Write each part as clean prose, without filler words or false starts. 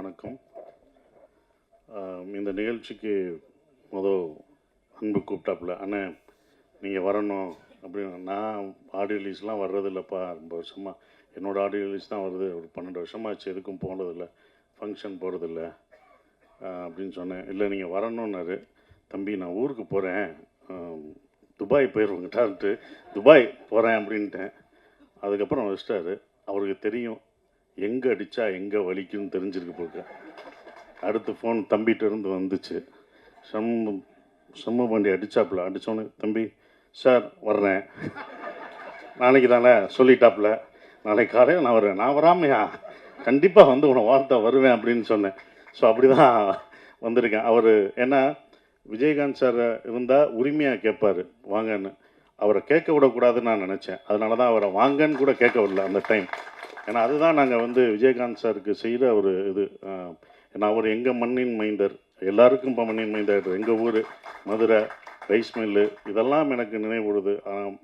வணக்கம். இந்த நிகழ்ச்சிக்கு அன்பு கூப்பிட்டாப்புல, அண்ணே நீங்கள் வரணும் அப்படின்னு. நான் ஆடியோ ரிலீஸ்லாம் வர்றதில்லப்பா, ரொம்ப வருஷமாக என்னோடய ஆடியோ ரிலீஸ் தான் வருது, ஒரு 12 வருஷமாச்சு, எதுக்கும் போனதில்லை, ஃபங்க்ஷன் போகிறதில்ல அப்படின்னு சொன்னேன். இல்லை நீங்கள் வரணுன்னாரு. தம்பி நான் ஊருக்கு போகிறேன், துபாய் போயிடுவோங்கிட்டான்ட்டு துபாய் போகிறேன் அப்படின்ட்டேன். அதுக்கப்புறம் வச்சிட்டாரு. அவருக்கு தெரியும் எங்கே அடித்தா எங்கே வலிக்குன்னு தெரிஞ்சிருக்கு போக. அடுத்து ஃபோன் தம்பிகிட்ட இருந்து வந்துச்சு. செம்ம வண்டி அடித்தாப்புல. அடித்தோன்னு, தம்பி சார் வர்றேன், நாளைக்கு தானே சொல்லிட்டாப்புல, நாளைக்கு காலையில் நான் வர்றேன். நான் வராமையா, கண்டிப்பாக வந்து உன வார்த்தை வருவேன் அப்படின்னு சொன்னேன். ஸோ அப்படி தான் வந்திருக்கேன். அவர் ஏன்னா விஜயகாந்த் சார் இருந்தால் உரிமையாக கேட்பார் வாங்கன்னு. அவரை கேட்க விடக்கூடாதுன்னு நான் நினச்சேன். அதனால தான் அவரை வாங்கன்னு கூட கேட்க விடல அந்த டைம். ஏன்னா அதுதான் நாங்கள் வந்து விஜயகாந்த் சாருக்கு செய்கிற ஒரு இது. ஏன்னா அவர் எங்கள் மண்ணின் மைந்தர், எல்லாருக்கும் இப்போ மண்ணின் மைந்தர். எங்கள் ஊர் மதுரை, ரைஸ் மில்லு, இதெல்லாம் எனக்கு நினைவுடுது.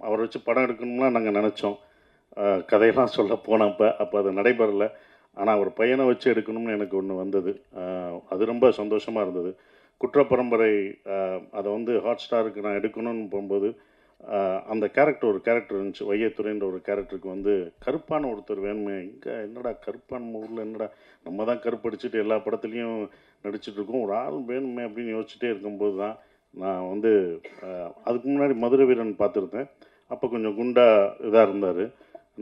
அவரை வச்சு படம் எடுக்கணும்னா நாங்கள் நினச்சோம், கதையெல்லாம் சொல்ல போனப்போ அப்போ அது நடைபெறலை. ஆனால் அவர் பையனை வச்சு எடுக்கணும்னு எனக்கு ஒன்று வந்தது. அது ரொம்ப சந்தோஷமாக இருந்தது. குற்றப்பரம்பரை அதை வந்து ஹாட் ஸ்டாருக்கு நான் எடுக்கணும்னு போகும்போது அந்த கேரக்டர், ஒரு கேரக்டர் இருந்துச்சு, வையத்துறைன்ற ஒரு கேரக்டருக்கு வந்து கருப்பான ஒருத்தர் வேணுமே. இங்கே என்னடா கருப்பான ஊரில் என்னடா, நம்ம தான் கருப்படிச்சுட்டு எல்லா படத்துலையும் நடிச்சிட்ருக்கோம், ஒரு ஆள் வேணுமே அப்படின்னு யோசிச்சுட்டே இருக்கும்போது தான் நான் வந்து அதுக்கு முன்னாடி மதுரை வீரன் பார்த்துருந்தேன். அப்போ கொஞ்சம் குண்டா இதாக இருந்தார்.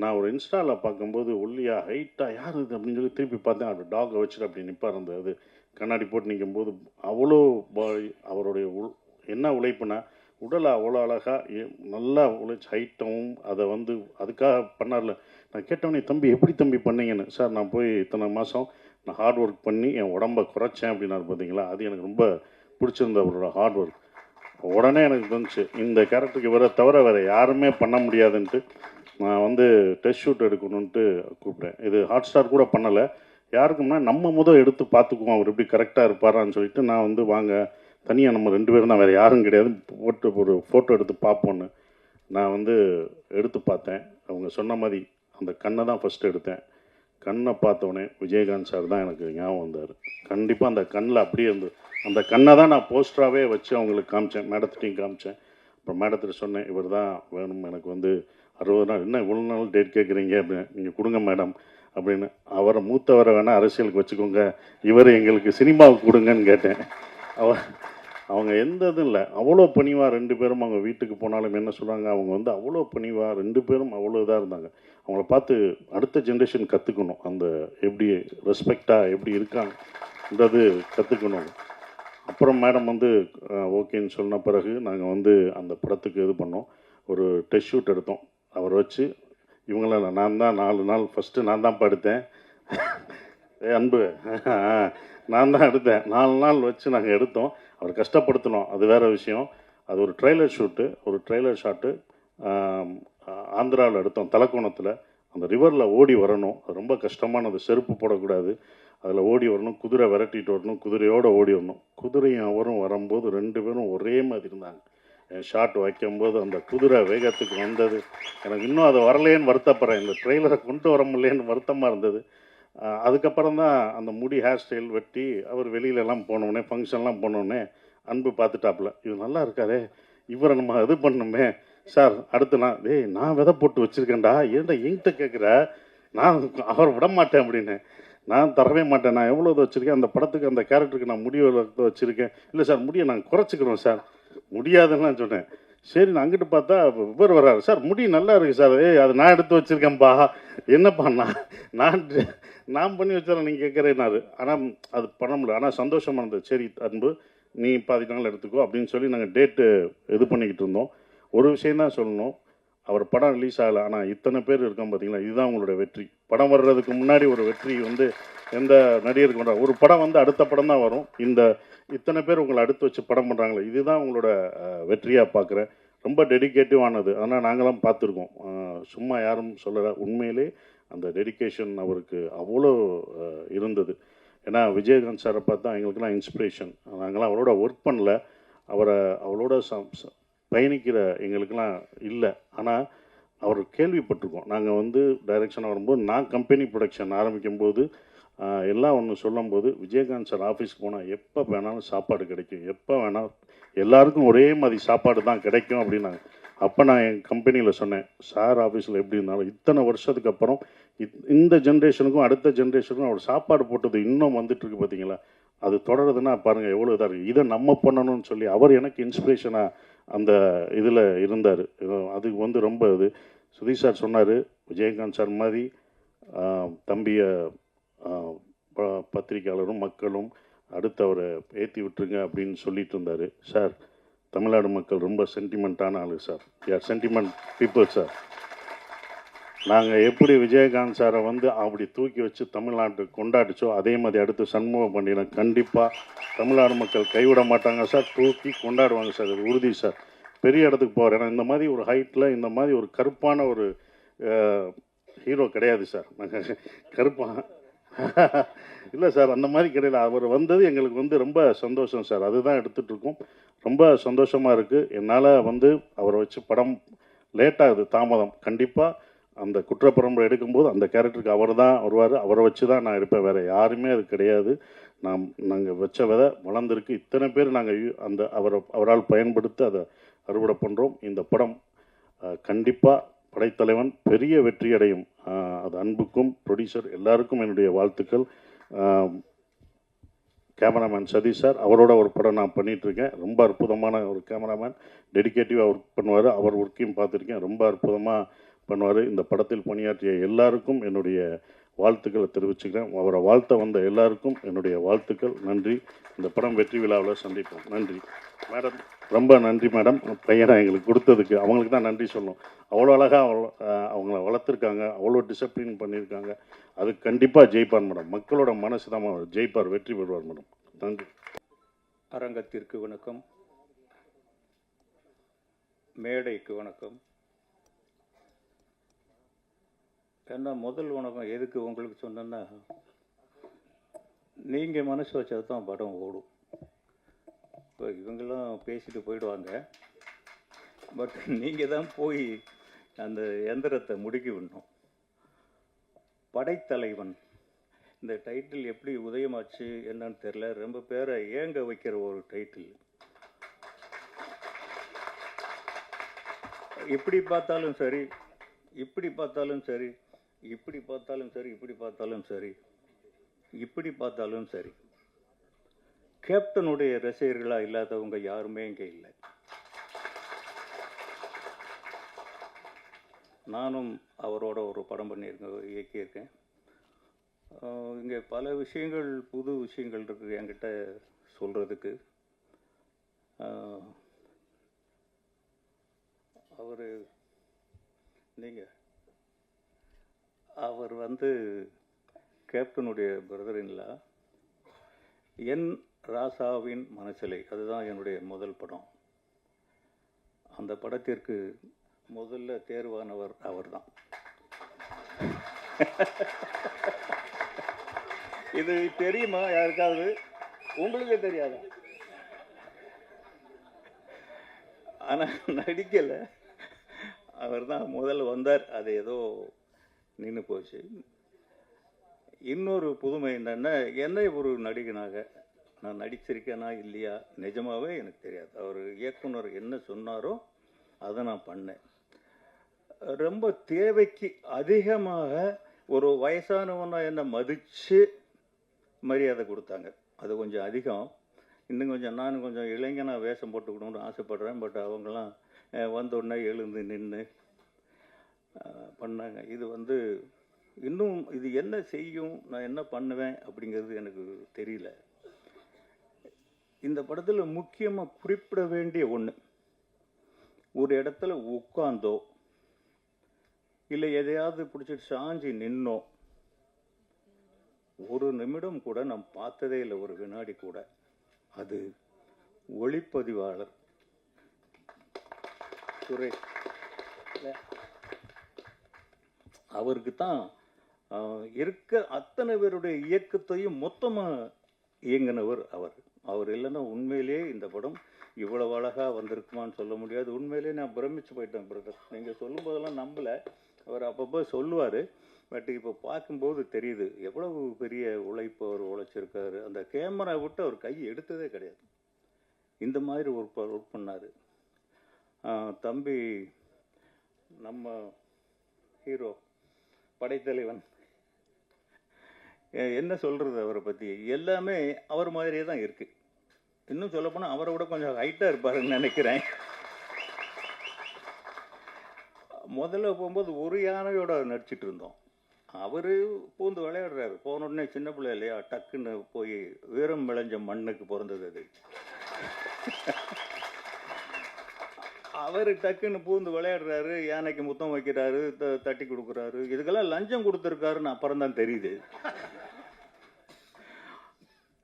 நான் ஒரு இன்ஸ்டாவில் பார்க்கும்போது ஒல்லியாக ஹைட்டாக யார் இது அப்படின்னு சொல்லி திருப்பி பார்த்தேன். அவர் டாகை வச்சுட்டு அப்படி நிற்பார். அது கண்ணாடி போட்டு நிற்கும்போது அவ்வளோ அவருடைய என்ன உழைப்புனா, உடலை அவ்வளோ அழகாக நல்லா உழைச்சி ஹைட்டாகவும் அதை வந்து அதுக்காக பண்ணார்ல. நான் கேட்டவனே, தம்பி எப்படி தம்பி பண்ணீங்கன்னு. சார் நான் போய் இத்தனை மாதம் நான் ஹார்ட் ஒர்க் பண்ணி என் உடம்பை குறைச்சேன் அப்படின்னாரு. பார்த்தீங்களா, அது எனக்கு ரொம்ப பிடிச்சிருந்த அவரோட ஹார்ட் ஒர்க். உடனே எனக்கு தோணுச்சு இந்த கேரக்டருக்கு இவரை தவிர வேறு யாருமே பண்ண முடியாதுன்ட்டு நான் வந்து டெஸ்ட் ஷூட் எடுக்கணுன்ட்டு கூப்பிட்டேன். இது ஹாட் ஸ்டார் கூட பண்ணலை, யாருக்கும்னா நம்ம எடுத்து பார்த்துக்குவோம் அவர் எப்படி கரெக்டாக இருப்பாரான்னு சொல்லிட்டு நான் வந்து வாங்க தனியாக நம்ம 2 பேரும் தான், வேறு யாரும் கிடையாது, போட்டு ஒரு ஃபோட்டோ எடுத்து பார்ப்போன்னு நான் வந்து எடுத்து பார்த்தேன். அவங்க சொன்ன மாதிரி அந்த கண்ணை தான் ஃபஸ்ட்டு எடுத்தேன். கண்ணை பார்த்தோன்னே விஜயகாந்த் சார் தான் எனக்கு ஞாபகம் வந்தார். கண்டிப்பாக அந்த கண்ணில் அப்படியே இருந்தது. அந்த கண்ணை தான் நான் போஸ்டராகவே வச்சு அவங்களுக்கு காமிச்சேன், மேடத்திட்டையும் காமிச்சேன். அப்புறம் மேடத்திட்ட சொன்னேன், இவர் தான் வேணும் எனக்கு வந்து 60 நாள், என்ன இவ்வளோ நாள் டேட் கேட்குறீங்க அப்படின்னு, நீங்கள் கொடுங்க மேடம் அப்படின்னு. அவரை மூத்தவரை வேணால் அரசியலுக்கு வச்சுக்கோங்க, இவர் எங்களுக்கு சினிமாவுக்கு கொடுங்கன்னு கேட்டேன். அவங்க எந்த இதுவும் இல்லை, அவ்வளோ பணிவாக 2 பேரும். அவங்க வீட்டுக்கு போனாலும் என்ன சொல்கிறாங்க, அவங்க வந்து அவ்வளோ பணிவாக 2 பேரும் அவ்வளோ இதாக இருந்தாங்க. அவங்கள பார்த்து அடுத்த ஜென்ரேஷன் கற்றுக்கணும், அந்த எப்படி ரெஸ்பெக்டாக எப்படி இருக்காங்கன்றது கற்றுக்கணும். அப்புறம் மேடம் வந்து ஓகேன்னு சொன்ன பிறகு நாங்கள் வந்து அந்த படத்துக்கு இது பண்ணோம், ஒரு டெஸ்ட் ஷூட் எடுத்தோம். அவரை வச்சு இவங்களாம் நான் தான் 4 நாள் ஃபஸ்ட்டு நான் தான் படுத்தேன். அன்பு நான் தான் எடுத்தேன். 4 நாள் வச்சு நாங்கள் எடுத்தோம். அவர் கஷ்டப்படுத்தணும், அது வேறு விஷயம். அது ஒரு ட்ரெய்லர் ஷூட்டு, ஒரு ட்ரெய்லர் ஷாட்டு ஆந்திராவில் எடுத்தோம், தலக்கோணத்தில். அந்த ரிவரில் ஓடி வரணும், அது ரொம்ப கஷ்டமானது. செருப்பு போடக்கூடாது, அதில் ஓடி வரணும், குதிரை விரட்டிட்டு வரணும், குதிரையோடு ஓடி வரணும். குதிரையும் அவரும் வரும்போது 2 பேரும் ஒரே மாதிரி இருந்தாங்க. என் ஷாட் வைக்கும்போது அந்த குதிரை வேகத்துக்கு வந்தது, எனக்கு இன்னும் அது வரலேன்னு வருத்தப்படுறேன். இந்த ட்ரெய்லரை கொண்டு வர முடியலேன்னு வருத்தமாக இருந்தது. அதுக்கப்புறம் தான் அந்த முடி ஹேர் ஸ்டைல் வெட்டி அவர் வெளியிலலாம் போனோடனே, ஃபங்க்ஷன்லாம் போனோடனே அன்பு பார்த்துட்டாப்புல, இது நல்லா இருக்காரே, இவரை நம்ம இது பண்ணணுமே சார். அடுத்து நான் விதை போட்டு வச்சுருக்கேன்டா, ஏன்டா என்கிட்ட கேட்குற, நான் அவரை விட மாட்டேன் அப்படின்னு. நான் தரவே மாட்டேன், நான் எவ்வளோ இது வச்சுருக்கேன் அந்த படத்துக்கு, அந்த கேரக்டருக்கு நான் முடி வச்சுருக்கேன். இல்லை சார் முடியை நாங்கள் குறைச்சிக்கிறோம் சார். முடியாதுன்னு சொன்னேன். சரி, நான் அங்கிட்டு பார்த்தா இவர் வர்றாரு, சார் முடி நல்லா இருக்குது சார். அது நான் எடுத்து வச்சுருக்கேன்ப்பா. என்னப்பா நான் பண்ணி வச்சாரன் நீங்கள் கேட்குறேன்னாரு. ஆனால் அது பண்ண முடியல. ஆனால் சந்தோஷமாக இருந்தது. சரி அன்பு, நீ 18 நாள் எடுத்துக்கோ அப்படின்னு சொல்லி நாங்கள் டேட்டு இது பண்ணிக்கிட்டு இருந்தோம். ஒரு விஷயந்தான் சொல்லணும், அவர் படம் ரிலீஸ் ஆகலை, ஆனால் இத்தனை பேர் இருக்கோம் பார்த்தீங்களா, இதுதான் உங்களோட வெற்றி. படம் வர்றதுக்கு முன்னாடி ஒரு வெற்றி வந்து எந்த நடிகருக்கு பண்ணுறாங்க, ஒரு படம் வந்து அடுத்த படம் தான் வரும். இத்தனை பேர் உங்களை அடுத்து வச்சு படம் பண்ணுறாங்களே, இதுதான் உங்களோட வெற்றியாக பார்க்குறேன். ரொம்ப டெடிக்கேட்டிவானது. ஆனால் நாங்களாம் பார்த்துருக்கோம், சும்மா யாரும் சொல்லலை. உண்மையிலே அந்த டெடிக்கேஷன் அவருக்கு அவ்வளோ இருந்தது. ஏன்னா விஜயகாந்த் சாரை பார்த்தா எங்களுக்கெல்லாம் இன்ஸ்பிரேஷன். நாங்களாம் அவரோட ஒர்க் பண்ணல, அவளோட பயணிக்கிற எங்களுக்கெல்லாம் இல்லை. ஆனால் அவர் கேள்விப்பட்டிருக்கோம். நாங்கள் வந்து டைரக்ஷனாக வரும்போது, நான் கம்பெனி ப்ரொடக்ஷன் ஆரம்பிக்கும்போது எல்லாம் ஒன்று சொல்லும்போது, விஜயகாந்த் சார் ஆஃபீஸ்க்கு போனால் எப்போ வேணாலும் சாப்பாடு கிடைக்கும், எப்போ வேணாலும் எல்லாருக்கும் ஒரே மாதிரி சாப்பாடு தான் கிடைக்கும் அப்படின்னாங்க. அப்போ நான் என் கம்பெனியில் சொன்னேன், சார் ஆஃபீஸில் எப்படி இருந்தாலும் இத்தனை வருஷத்துக்கு அப்புறம் இந்த ஜென்ரேஷனுக்கும் அடுத்த ஜென்ரேஷனுக்கும் அவர் சாப்பாடு போட்டது இன்னும் வந்துட்டுருக்கு பார்த்தீங்களா, அது தொடருதுன்னா பாருங்கள் எவ்வளோ இதாக இருக்குது. இதை நம்ம பண்ணணும்னு சொல்லி அவர் எனக்கு இன்ஸ்பிரேஷனாக அந்த இதில் இருந்தார். அதுக்கு வந்து ரொம்ப இது சுதீஷ் சார் சொன்னார், விஜயகாந்த் சார் மாதிரி தம்பியை பத்திரிக்கையாளரும் மக்களும் அடுத்து அவரை ஏற்றி விட்டுருங்க அப்படின்னு சொல்லிட்டு இருந்தார். சார், தமிழ்நாடு மக்கள் ரொம்ப சென்டிமெண்ட்டான ஆளு சார், யார் சென்டிமெண்ட் பீப்புள் சார். நாங்கள் எப்படி விஜயகாந்த் சாரை வந்து அப்படி தூக்கி வச்சு தமிழ்நாட்டு கொண்டாடிச்சோ அதே மாதிரி அடுத்து சண்முக பாண்டியனை கண்டிப்பாக தமிழ்நாடு மக்கள் கைவிட மாட்டாங்க சார், தூக்கி கொண்டாடுவாங்க சார், அது உறுதி சார். பெரிய இடத்துக்கு போகிறார். ஏன்னா இந்த மாதிரி ஒரு ஹைட்டில் இந்த மாதிரி ஒரு கருப்பான ஒரு ஹீரோ கிடையாது சார். நாங்கள் கருப்பாக இல்லை சார், அந்த மாதிரி கிடையாது. அவர் வந்தது எங்களுக்கு வந்து ரொம்ப சந்தோஷம் சார். அதுதான் எடுத்துகிட்ருக்கோம். ரொம்ப சந்தோஷமாக இருக்குது. என்னால் வந்து அவரை வச்சு படம் லேட்டாகுது, தாமதம். கண்டிப்பாக அந்த குற்றப்பரம்பரை எடுக்கும்போது அந்த கேரக்டருக்கு அவர் தான் வருவார். அவரை வச்சு தான் நான் இருப்பேன், வேறு யாருமே அது கிடையாது. நாங்கள் வச்ச விதை வளர்ந்துருக்கு. இத்தனை பேர் நாங்கள் அந்த அவரால் பயன்படுத்தி அதை அறுவடை பண்ணுறோம். இந்த படம் கண்டிப்பாக படைத்தலைவன் பெரிய வெற்றி அடையும். அது அன்புக்கும் ப்ரொடியூசர் எல்லாருக்கும் என்னுடைய வாழ்த்துக்கள். கேமராமேன் சதீஷ் சார், அவரோட ஒரு படம் நான் பண்ணிகிட்ருக்கேன். ரொம்ப அற்புதமான ஒரு கேமராமேன், டெடிக்கேட்டிவாக ஒர்க் பண்ணுவார். அவர் ஒர்க்கையும் பார்த்துருக்கேன், ரொம்ப அற்புதமாக பண்ணுவார். இந்த படத்தில் பணியாற்றிய எல்லாருக்கும் என்னுடைய வாழ்த்துக்களை தெரிவிச்சுக்கிறேன். அவரை வாழ்த்த வந்த எல்லாருக்கும் என்னுடைய வாழ்த்துக்கள். நன்றி. இந்த படம் வெற்றி விழாவில் சந்திப்போம். நன்றி மேடம், ரொம்ப நன்றி மேடம். பையனை எங்களுக்கு கொடுத்ததுக்கு அவங்களுக்கு தான் நன்றி சொல்லணும். அவ்வளோ அழகாக அவங்கள வளர்த்துருக்காங்க, அவ்வளோ டிசிப்ளின் பண்ணியிருக்காங்க. அது கண்டிப்பாக ஜெயிப்பார் மேடம். மக்களோட மனசு தான் ஜெயிப்பார், வெற்றி பெறுவார் மேடம். நன்றி. அரங்கத்திற்கு வணக்கம், மேடைக்கு வணக்கம். ஏன்னா முதல் வணக்கம் எதுக்கு உங்களுக்கு சொன்னேன்னா, நீங்கள் மனசு வச்சது தான் படம் ஓடும். இப்போ இவங்கெல்லாம் பேசிட்டு போயிடுவாங்க, பட் நீங்கள் தான் போய் அந்த எந்திரத்தை முடுக்கி விடணும். படைத்தலைவன் இந்த டைட்டில் எப்படி உதயமாச்சு என்னன்னு தெரியல. ரொம்ப பேரை ஏங்க வைக்கிற ஒரு டைட்டில். இப்படி பார்த்தாலும் சரி, இப்படி பார்த்தாலும் சரி, இப்படி பார்த்தாலும் சரி, இப்படி பார்த்தாலும் சரி, இப்படி பார்த்தாலும் சரி, கேப்டனுடைய ரசிகர்களாக இல்லாதவங்க யாருமே இங்கே இல்லை. நானும் அவரோட ஒரு படம் பண்ணியிருக்கேன், இயக்கியிருக்கேன். இங்கே பல விஷயங்கள், புது விஷயங்கள் இருக்குது என்கிட்ட சொல்கிறதுக்கு. அவர் வந்து கேப்டனுடைய பிரதர்-இன்-லா. என் ராசாவின் மனசிலை, அதுதான் என்னுடைய முதல் படம். அந்த படத்திற்கு முதல்ல தேர்வானவர் அவர்தான். இது தெரியுமா யாருக்காவது? உங்களுக்கே தெரியாதா? ஆனா நடிக்கல, அவர் தான் முதல்ல வந்தார். அது ஏதோ நின்று போச்சு. இன்னொரு புதுமை என்னன்னா, என்னை ஒரு நடிகனாக நான் நடிச்சிருக்கேனா இல்லையா நிஜமாவே எனக்கு தெரியாது. அவர் இயக்குனர் என்ன சொன்னாரோ அதை நான் பண்ணேன். ரொம்ப தேவைக்கு அதிகமாக ஒரு வயசானவனா என்னை மதித்து மரியாதை கொடுத்தாங்க. அது கொஞ்சம் அதிகம். இன்னும் கொஞ்சம் நான் கொஞ்சம் இளைஞனாக வேஷம் போட்டுக்கணும்னு ஆசைப்படுறேன். பட் அவங்களாம் வந்தோடனே எழுந்து நின்று பண்ணாங்க. இது வந்து இன்னும் இது என்ன செய்யும், நான் என்ன பண்ணுவேன் அப்படிங்கிறது எனக்கு தெரியல. இந்த படத்தில் முக்கியமாக குறிப்பிட வேண்டிய ஒன்று, ஒரு இடத்துல உட்காந்தோ இல்லை எதையாவது பிடிச்சிட்டு சாஞ்சி நின்னோ ஒரு நிமிடம் கூட நான் பார்த்ததே இல்லை, ஒரு வினாடி கூட. அது ஒளிப்பதிவாளர் சுரேஷ், அவருக்கு தான் இருக்க அத்தனை பேருடைய இயக்கத்தையும் மொத்தமாக இயங்கினவர் அவர். அவர் இல்லைன்னா உண்மையிலேயே இந்த படம் இவ்வளவு அழகாக வந்திருக்குமான்னு சொல்ல முடியாது. உண்மையிலேயே நான் பிரமிச்சு போயிட்டேன் பிரதர். நீங்கள் சொல்லும் போதெல்லாம் நம்பலை. அவர் அப்பப்போ சொல்லுவார், பட் இப்போ பார்க்கும்போது தெரியுது எவ்வளவு பெரிய உழைப்பு அவர் உழைச்சிருக்காரு. அந்த கேமரா விட்டு அவர் கை எடுத்ததே கிடையாது. இந்த மாதிரி ஒர்க் பண்ணார். தம்பி நம்ம ஹீரோ படைத்தலைவன் என்ன சொல்கிறது அவரை பற்றி, எல்லாமே அவர் மாதிரியே தான் இருக்குது. இன்னும் சொல்லப்போனால் அவரை விட கொஞ்சம் ஹைட்டாக இருப்பாருன்னு நினைக்கிறேன். முதல்ல போகும்போது ஒரு யானையோட நடிச்சிட்டு இருந்தோம். அவர் பூந்து விளையாடுறாரு. போன உடனே சின்ன பிள்ளை இல்லையா, டக்குன்னு போய் வீரம் விளைஞ்ச மண்ணுக்கு பிறந்தது அது. அவர் டக்குன்னு பூந்து விளையாடுறாரு, யானைக்கு முத்தம் வைக்கிறாரு, தட்டி கொடுக்குறாரு. இதுக்கெல்லாம் லஞ்சம் கொடுத்துருக்காருன்னு அப்புறம் தான் தெரியுது.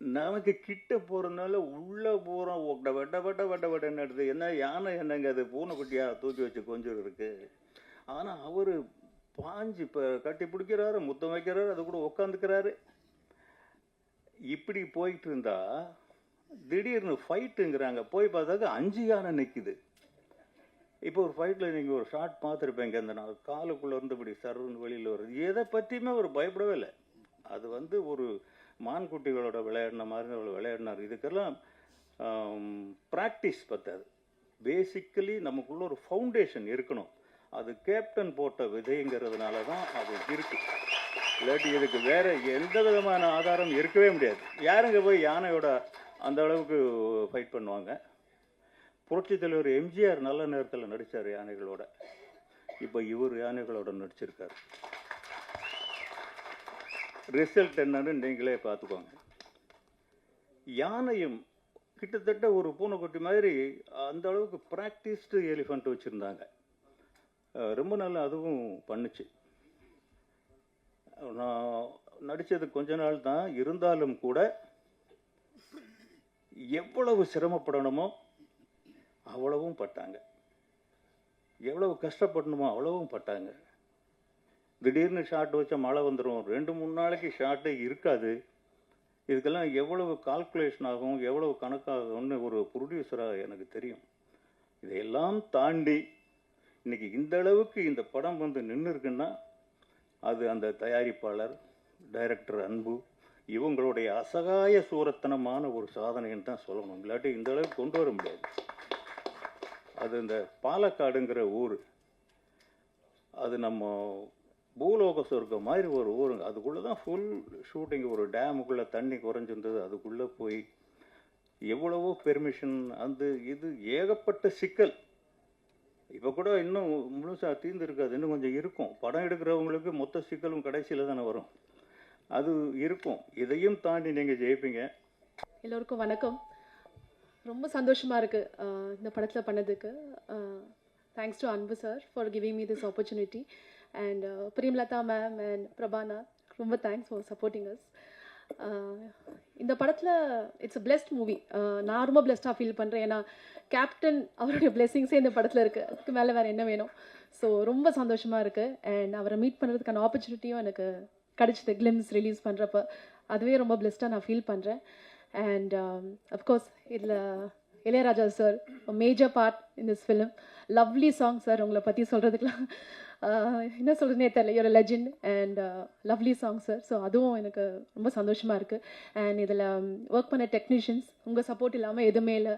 நமக்கு கிட்ட போகிறதுனால உள்ளே போகிறோம், வெட்ட எடுத்து என்ன யானை என்னங்க அது பூனைக்குட்டியாக தூக்கி வச்சு கொஞ்சம் இருக்கு. ஆனால் அவர் பாஞ்சு இப்போ கட்டி பிடிக்கிறாரு, முத்தம் வைக்கிறாரு, அது கூட உட்காந்துக்கிறாரு. இப்படி போயிட்டு இருந்தா திடீர்னு ஃபைட்டுங்கிறாங்க. போய் பார்த்தாக்க 5 யானை நிற்குது. இப்போ ஒரு ஃபைட்டில் நீங்கள் ஒரு ஷார்ட் பார்த்துருப்பேங்க, அந்த நான் காலுக்குள்ளே இருந்து இப்படி சர்வன்னு வெளியில் வருது. எதை பற்றியுமே அவர் பயப்படவே இல்லை. அது ஒரு மான்குட்டிகளோட விளையாடின மாதிரி அவர் விளையாடினார். இதுக்கெல்லாம் ப்ராக்டிஸ் பத்தாது. பேசிக்கலி நமக்குள்ள ஒரு ஃபவுண்டேஷன் இருக்கணும். அது கேப்டன் போட்ட விதைங்கிறதுனால தான் அது இருக்கு. இல்லாட்டி இதுக்கு வேற எந்த விதமான ஆதாரம் இருக்கவே முடியாது. யாருங்க போய் யானையோட அந்த அளவுக்கு ஃபைட் பண்ணுவாங்க? புரட்சித் தலைவர் எம்ஜிஆர் நல்ல நேரத்தில் நடித்தார் யானைகளோட. இப்போ இவர் யானைகளோட நடிச்சிருக்காரு. ரிசல்ட் என்னன்னு நீங்களே பார்த்துக்கோங்க. யானையும் கிட்டத்தட்ட ஒரு பூனைக்குட்டி மாதிரி அந்த அளவுக்கு ப்ராக்டிஸ்டு எலிஃபண்ட் வச்சுருந்தாங்க. ரொம்ப நாள் அதுவும் பண்ணுச்சு. நான் நடித்தது கொஞ்ச நாள் தான், இருந்தாலும் கூட எவ்வளவு சிரமப்படணுமோ அவ்வளவும் பட்டாங்க, எவ்வளவு கஷ்டப்படணுமோ அவ்வளவும் பட்டாங்க. திடீர்னு ஷாட் வச்சா மழை வந்துடும், 2-3 நாளைக்கு ஷாட்டே இருக்காது. இதுக்கெல்லாம் எவ்வளவு கால்குலேஷன் ஆகும், எவ்வளவு கணக்காகும்னு ஒரு ப்ரொடியூசராக எனக்கு தெரியும். இதையெல்லாம் தாண்டி இன்னைக்கு இந்த அளவுக்கு இந்த படம் வந்து நின்று இருக்குன்னா அது அந்த தயாரிப்பாளர், டைரக்டர் அன்பு, இவங்களுடைய அசகாய சூரத்தனமான ஒரு சாதனைன்னு தான் சொல்லணும். இல்லாட்டி இந்த அளவுக்கு கொண்டு வர முடியாது. அது இந்த பாலக்காடுங்கிற ஊர், அது நம்ம பூலோக சொர்க்கம் மாதிரி ஒரு ஊருங்க. அதுக்குள்ளே தான் ஃபுல் ஷூட்டிங். ஒரு டேமுக்குள்ளே தண்ணி குறைஞ்சிருந்தது, அதுக்குள்ளே போய் எவ்வளவோ பெர்மிஷன், இது ஏகப்பட்ட சிக்கல். இப்போ கூட இன்னும் முழுசாக தீர்ந்து இருக்காது, இன்னும் கொஞ்சம் இருக்கும். படம் எடுக்கிறவங்களுக்கு மொத்த சிக்கலும் கடைசியில் தானே வரும், அது இருக்கும். இதையும் தாண்டி நீங்கள் ஜெயிப்பீங்க. எல்லோருக்கும் வணக்கம். ரொம்ப சந்தோஷமாக இருக்குது இந்த படத்தில் பண்ணதுக்கு. Thanks to Anbu sir for giving me this opportunity. And Premalatha ma'am and Prabhana, ரொம்ப தேங்க்ஸ் ஃபார் சப்போர்ட்டிங் அஸ். இந்த படத்தில் இட்ஸ் அ பிளெஸ்ட் மூவி. நான் ரொம்ப பிளெஸ்டாக ஃபீல் பண்ணுறேன். ஏன்னா கேப்டன் அவருடைய பிளெஸிங்ஸே இந்த படத்தில் இருக்குது. அதுக்கு மேலே வேறு என்ன வேணும்? ஸோ ரொம்ப சந்தோஷமாக இருக்குது. அண்ட் அவரை மீட் பண்ணுறதுக்கான ஆப்பர்ச்சுனிட்டியும் எனக்கு கிடச்சிது கிளிம்ஸ் ரிலீஸ் பண்ணுறப்ப. அதுவே ரொம்ப பிளெஸ்டாக நான் ஃபீல் பண்ணுறேன். அண்ட் அஃப்கோர்ஸ் இதில் Ilaiyaraaja sir major part in this film. Lovely song sir. உங்களை பற்றி சொல்கிறதுக்கெலாம் என்ன சொல்கிறதுனே தெரியல. Your legend and lovely song sir. So அதுவும் எனக்கு ரொம்ப சந்தோஷமாக இருக்குது. அண்ட் இதில் ஒர்க் பண்ண டெக்னீஷியன்ஸ், உங்கள் சப்போர்ட் இல்லாமல் எதுவுமே இல்லை.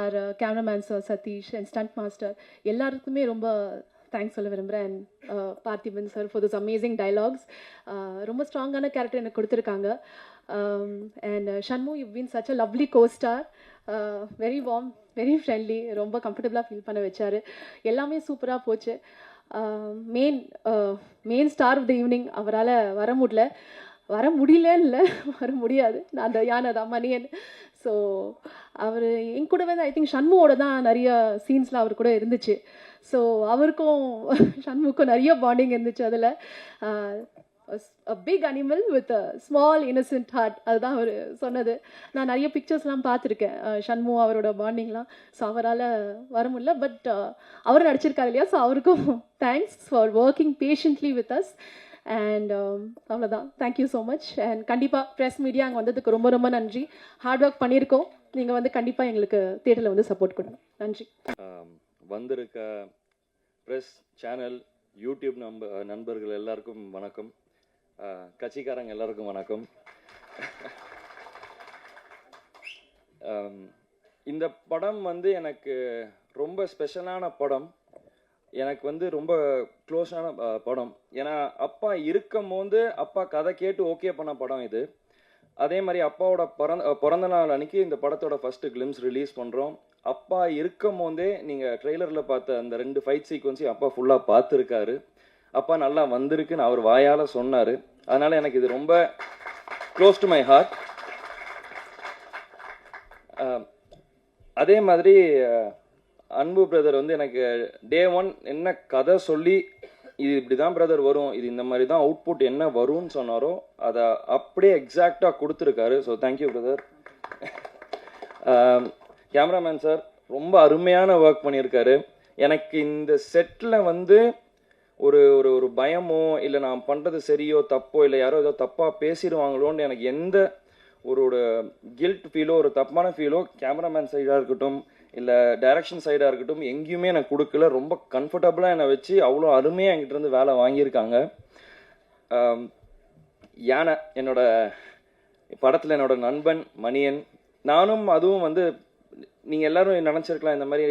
Our cameraman sir Sathish and stunt master எல்லாருக்குமே ரொம்ப தேங்க்ஸ் சொல்ல விரும்புகிறேன். And Parthiban sir for this amazing dialogues. ரொம்ப ஸ்ட்ராங்கான கேரக்டர் எனக்கு கொடுத்துருக்காங்க. And Shanmu, you been such a lovely costar. Very warm, very friendly. ரொம்ப கம்ஃபர்டபுளாக ஃபீல் பண்ண வச்சார். எல்லாமே சூப்பராக போச்சு. Main star of the evening அவரால் வர முடியலன்னு இல்லை, வர முடியாது. நான் அந்த யானை தான் மணியன். ஸோ அவர் என் கூட வந்து ஐ திங்க் ஷண்முவோட தான் நிறைய சீன்ஸ்லாம் அவர் கூட இருந்துச்சு. ஸோ அவருக்கும் ஷண்முக்கும் நிறைய பாண்டிங் இருந்துச்சு. அதில் a big animal with a small innocent heart, அதுதான் அவர் சொன்னது. நான் நிறைய பிக்சர்ஸ்லாம் பார்த்துருக்கேன் ஷண்மு அவரோட பாண்டிங்லாம். ஸோ அவரால் வர முடியல, பட் அவர் நடிச்சிருக்காரு இல்லையா. ஸோ அவருக்கும் thanks for working patiently with us. And அவ்வளோதான். Thank you so much. அண்ட் கண்டிப்பாக ப்ரெஸ் மீடியா அங்கே வந்ததுக்கு ரொம்ப ரொம்ப நன்றி. ஹார்ட் ஒர்க் பண்ணியிருக்கோம். நீங்கள் வந்து கண்டிப்பாக எங்களுக்கு தியேட்டரில் வந்து சப்போர்ட் கொடுங்க. நன்றி. வந்திருக்க ப்ரெஸ் சேனல், யூடியூப் நண்பர்கள் எல்லாருக்கும் வணக்கம். கட்சிக்காரங்க எல்லாருக்கும் வணக்கம். இந்த படம் வந்து எனக்கு ரொம்ப ஸ்பெஷலான படம். எனக்கு வந்து ரொம்ப க்ளோஸான படம். ஏன்னா அப்பா இருக்கும் போது அப்பா கதை கேட்டு ஓகே பண்ண படம் இது. அதே மாதிரி அப்பாவோட பிறந்த நாள் அன்னைக்கு இந்த படத்தோட ஃபர்ஸ்ட் கிளிம்ஸ் ரிலீஸ் பண்ணுறோம். அப்பா இருக்கும் போதே நீங்கள் ட்ரெய்லரில் பார்த்த அந்த 2 ஃபைட் சீக்வன்ஸையும் அப்பா ஃபுல்லாக பார்த்துருக்காரு. அப்பா நல்லா வந்திருக்குன்னு அவர் வாயால் சொன்னார். அதனால் எனக்கு இது ரொம்ப க்ளோஸ் டு மை ஹார்ட். அதே மாதிரி அன்பு பிரதர் வந்து எனக்கு டே 1 என்ன கதை சொல்லி இது இப்படி தான் பிரதர் வரும், இது இந்த மாதிரி தான் அவுட்புட் என்ன வரும்னு சொன்னாரோ அதை அப்படியே எக்ஸாக்டாக கொடுத்துருக்காரு. So thank you brother. Cameraman sir ரொம்ப அருமையான ஒர்க் பண்ணியிருக்காரு. எனக்கு இந்த செட்டில் வந்து ஒரு ஒரு ஒரு பயமோ இல்லை நான் பண்ணுறது சரியோ தப்போ இல்லை யாரோ ஏதோ தப்பாக பேசிடுவாங்களோன்னு எனக்கு எந்த ஒரு கில்ட் ஃபீலோ ஒரு தப்பான ஃபீலோ கேமராமேன் சைடாக இருக்கட்டும் இல்லை டைரக்ஷன் சைடாக இருக்கட்டும் எங்கேயுமே எனக்கு கொடுக்கல. ரொம்ப கம்ஃபர்டபுளாக என்னை வச்சு அவ்வளோ அருமையாக என்கிட்ட இருந்து வேலை வாங்கியிருக்காங்க. யானை என்னோட படத்தில் என்னோட நண்பன் மணியன். நானும் அதுவும் வந்து நீங்கள் எல்லோரும் நினச்சிருக்கலாம் இந்த மாதிரி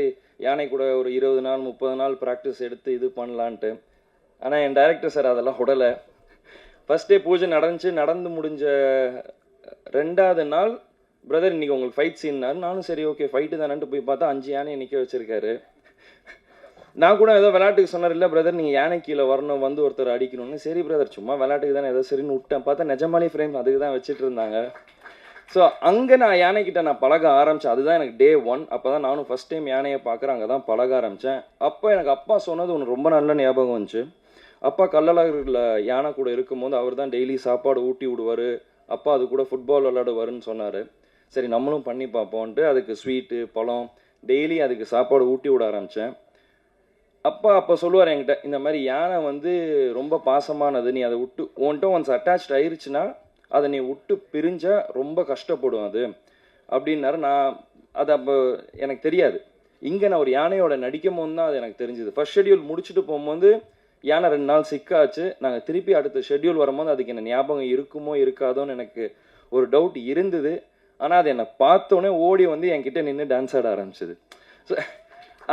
யானை கூட ஒரு 20 நாள் 30 நாள் ப்ராக்டிஸ் எடுத்து இது பண்ணலான்ட்டு. ஆனால் என் டைரக்டர் சார் அதெல்லாம் உடலை. ஃபர்ஸ்ட் டே பூஜை நடந்து முடிஞ்ச 2வது நாள் பிரதர் இன்னைக்கு உங்களுக்கு ஃபைட் சீன்னாரு. நானும் சரி ஓகே ஃபைட்டு தானேன்ட்டு போய் பார்த்தா 5 யானையை நிற்க வச்சிருக்காரு. நான் கூட ஏதோ விளையாட்டுக்கு சொன்னார், இல்லை பிரதர் நீங்கள் யானை கீழே வரணும் வந்து ஒருத்தர் அடிக்கணும்னு. சரி பிரதர் சும்மா விளையாட்டுக்கு தானே ஏதோ சரின்னு விட்டேன். பார்த்தா நிஜமாலே ஃப்ரேம் அதுக்கு தான் வச்சுட்டு இருந்தாங்க. ஸோ அங்கே நான் யானைக்கிட்ட நான் பழக ஆரம்பித்தேன். அதுதான் எனக்கு டே 1. அப்போ தான் நானும் ஃபஸ்ட் டைம் யானையை பார்க்குறேன். அங்கே தான் பழக ஆரம்பித்தேன். அப்போ எனக்கு அப்பா சொன்னது ஒன்று ரொம்ப நல்ல ஞாபகம் வந்துச்சு. அப்பா கள்ளழகரில் யானை கூட இருக்கும்போது அவர் தான் டெய்லி சாப்பாடு ஊட்டி விடுவார். அப்பா அது கூட ஃபுட்பால் விளையாடுவாருன்னு சொன்னார். சரி நம்மளும் பண்ணி பார்ப்போன்ட்டு அதுக்கு ஸ்வீட்டு பழம் டெய்லி அதுக்கு சாப்பாடு ஊட்டி விட ஆரம்பித்தேன். அப்போ சொல்லுவார் என்கிட்ட, இந்த மாதிரி யானை வந்து ரொம்ப பாசமானது, நீ அதை விட்டு உன்கிட்ட ஒன்ஸ் அட்டாச்ட் ஆயிடுச்சுன்னா அதை நீ விட்டு பிரிஞ்சா ரொம்ப கஷ்டப்படும் அது அப்படின்னாரு. நான் அது அப்போ எனக்கு தெரியாது. இங்கே நான் ஒரு யானையோட நடிக்கும் போது தான் அது எனக்கு தெரிஞ்சுது. ஃபர்ஸ்ட் ஷெட்யூல் முடிச்சுட்டு போகும்போது யானை 2 நாள் சிக்காச்சு. நாங்கள் திருப்பி அடுத்த ஷெட்யூல் வரும்போது அதுக்கு என்ன ஞாபகம் இருக்குமோ இருக்காதோன்னு எனக்கு ஒரு டவுட் இருந்தது. ஆனால் அது என்னை பார்த்தோன்னே ஓடி வந்து என்கிட்ட நின்று டான்ஸ் ஆட ஆரம்பிச்சிது. ஸோ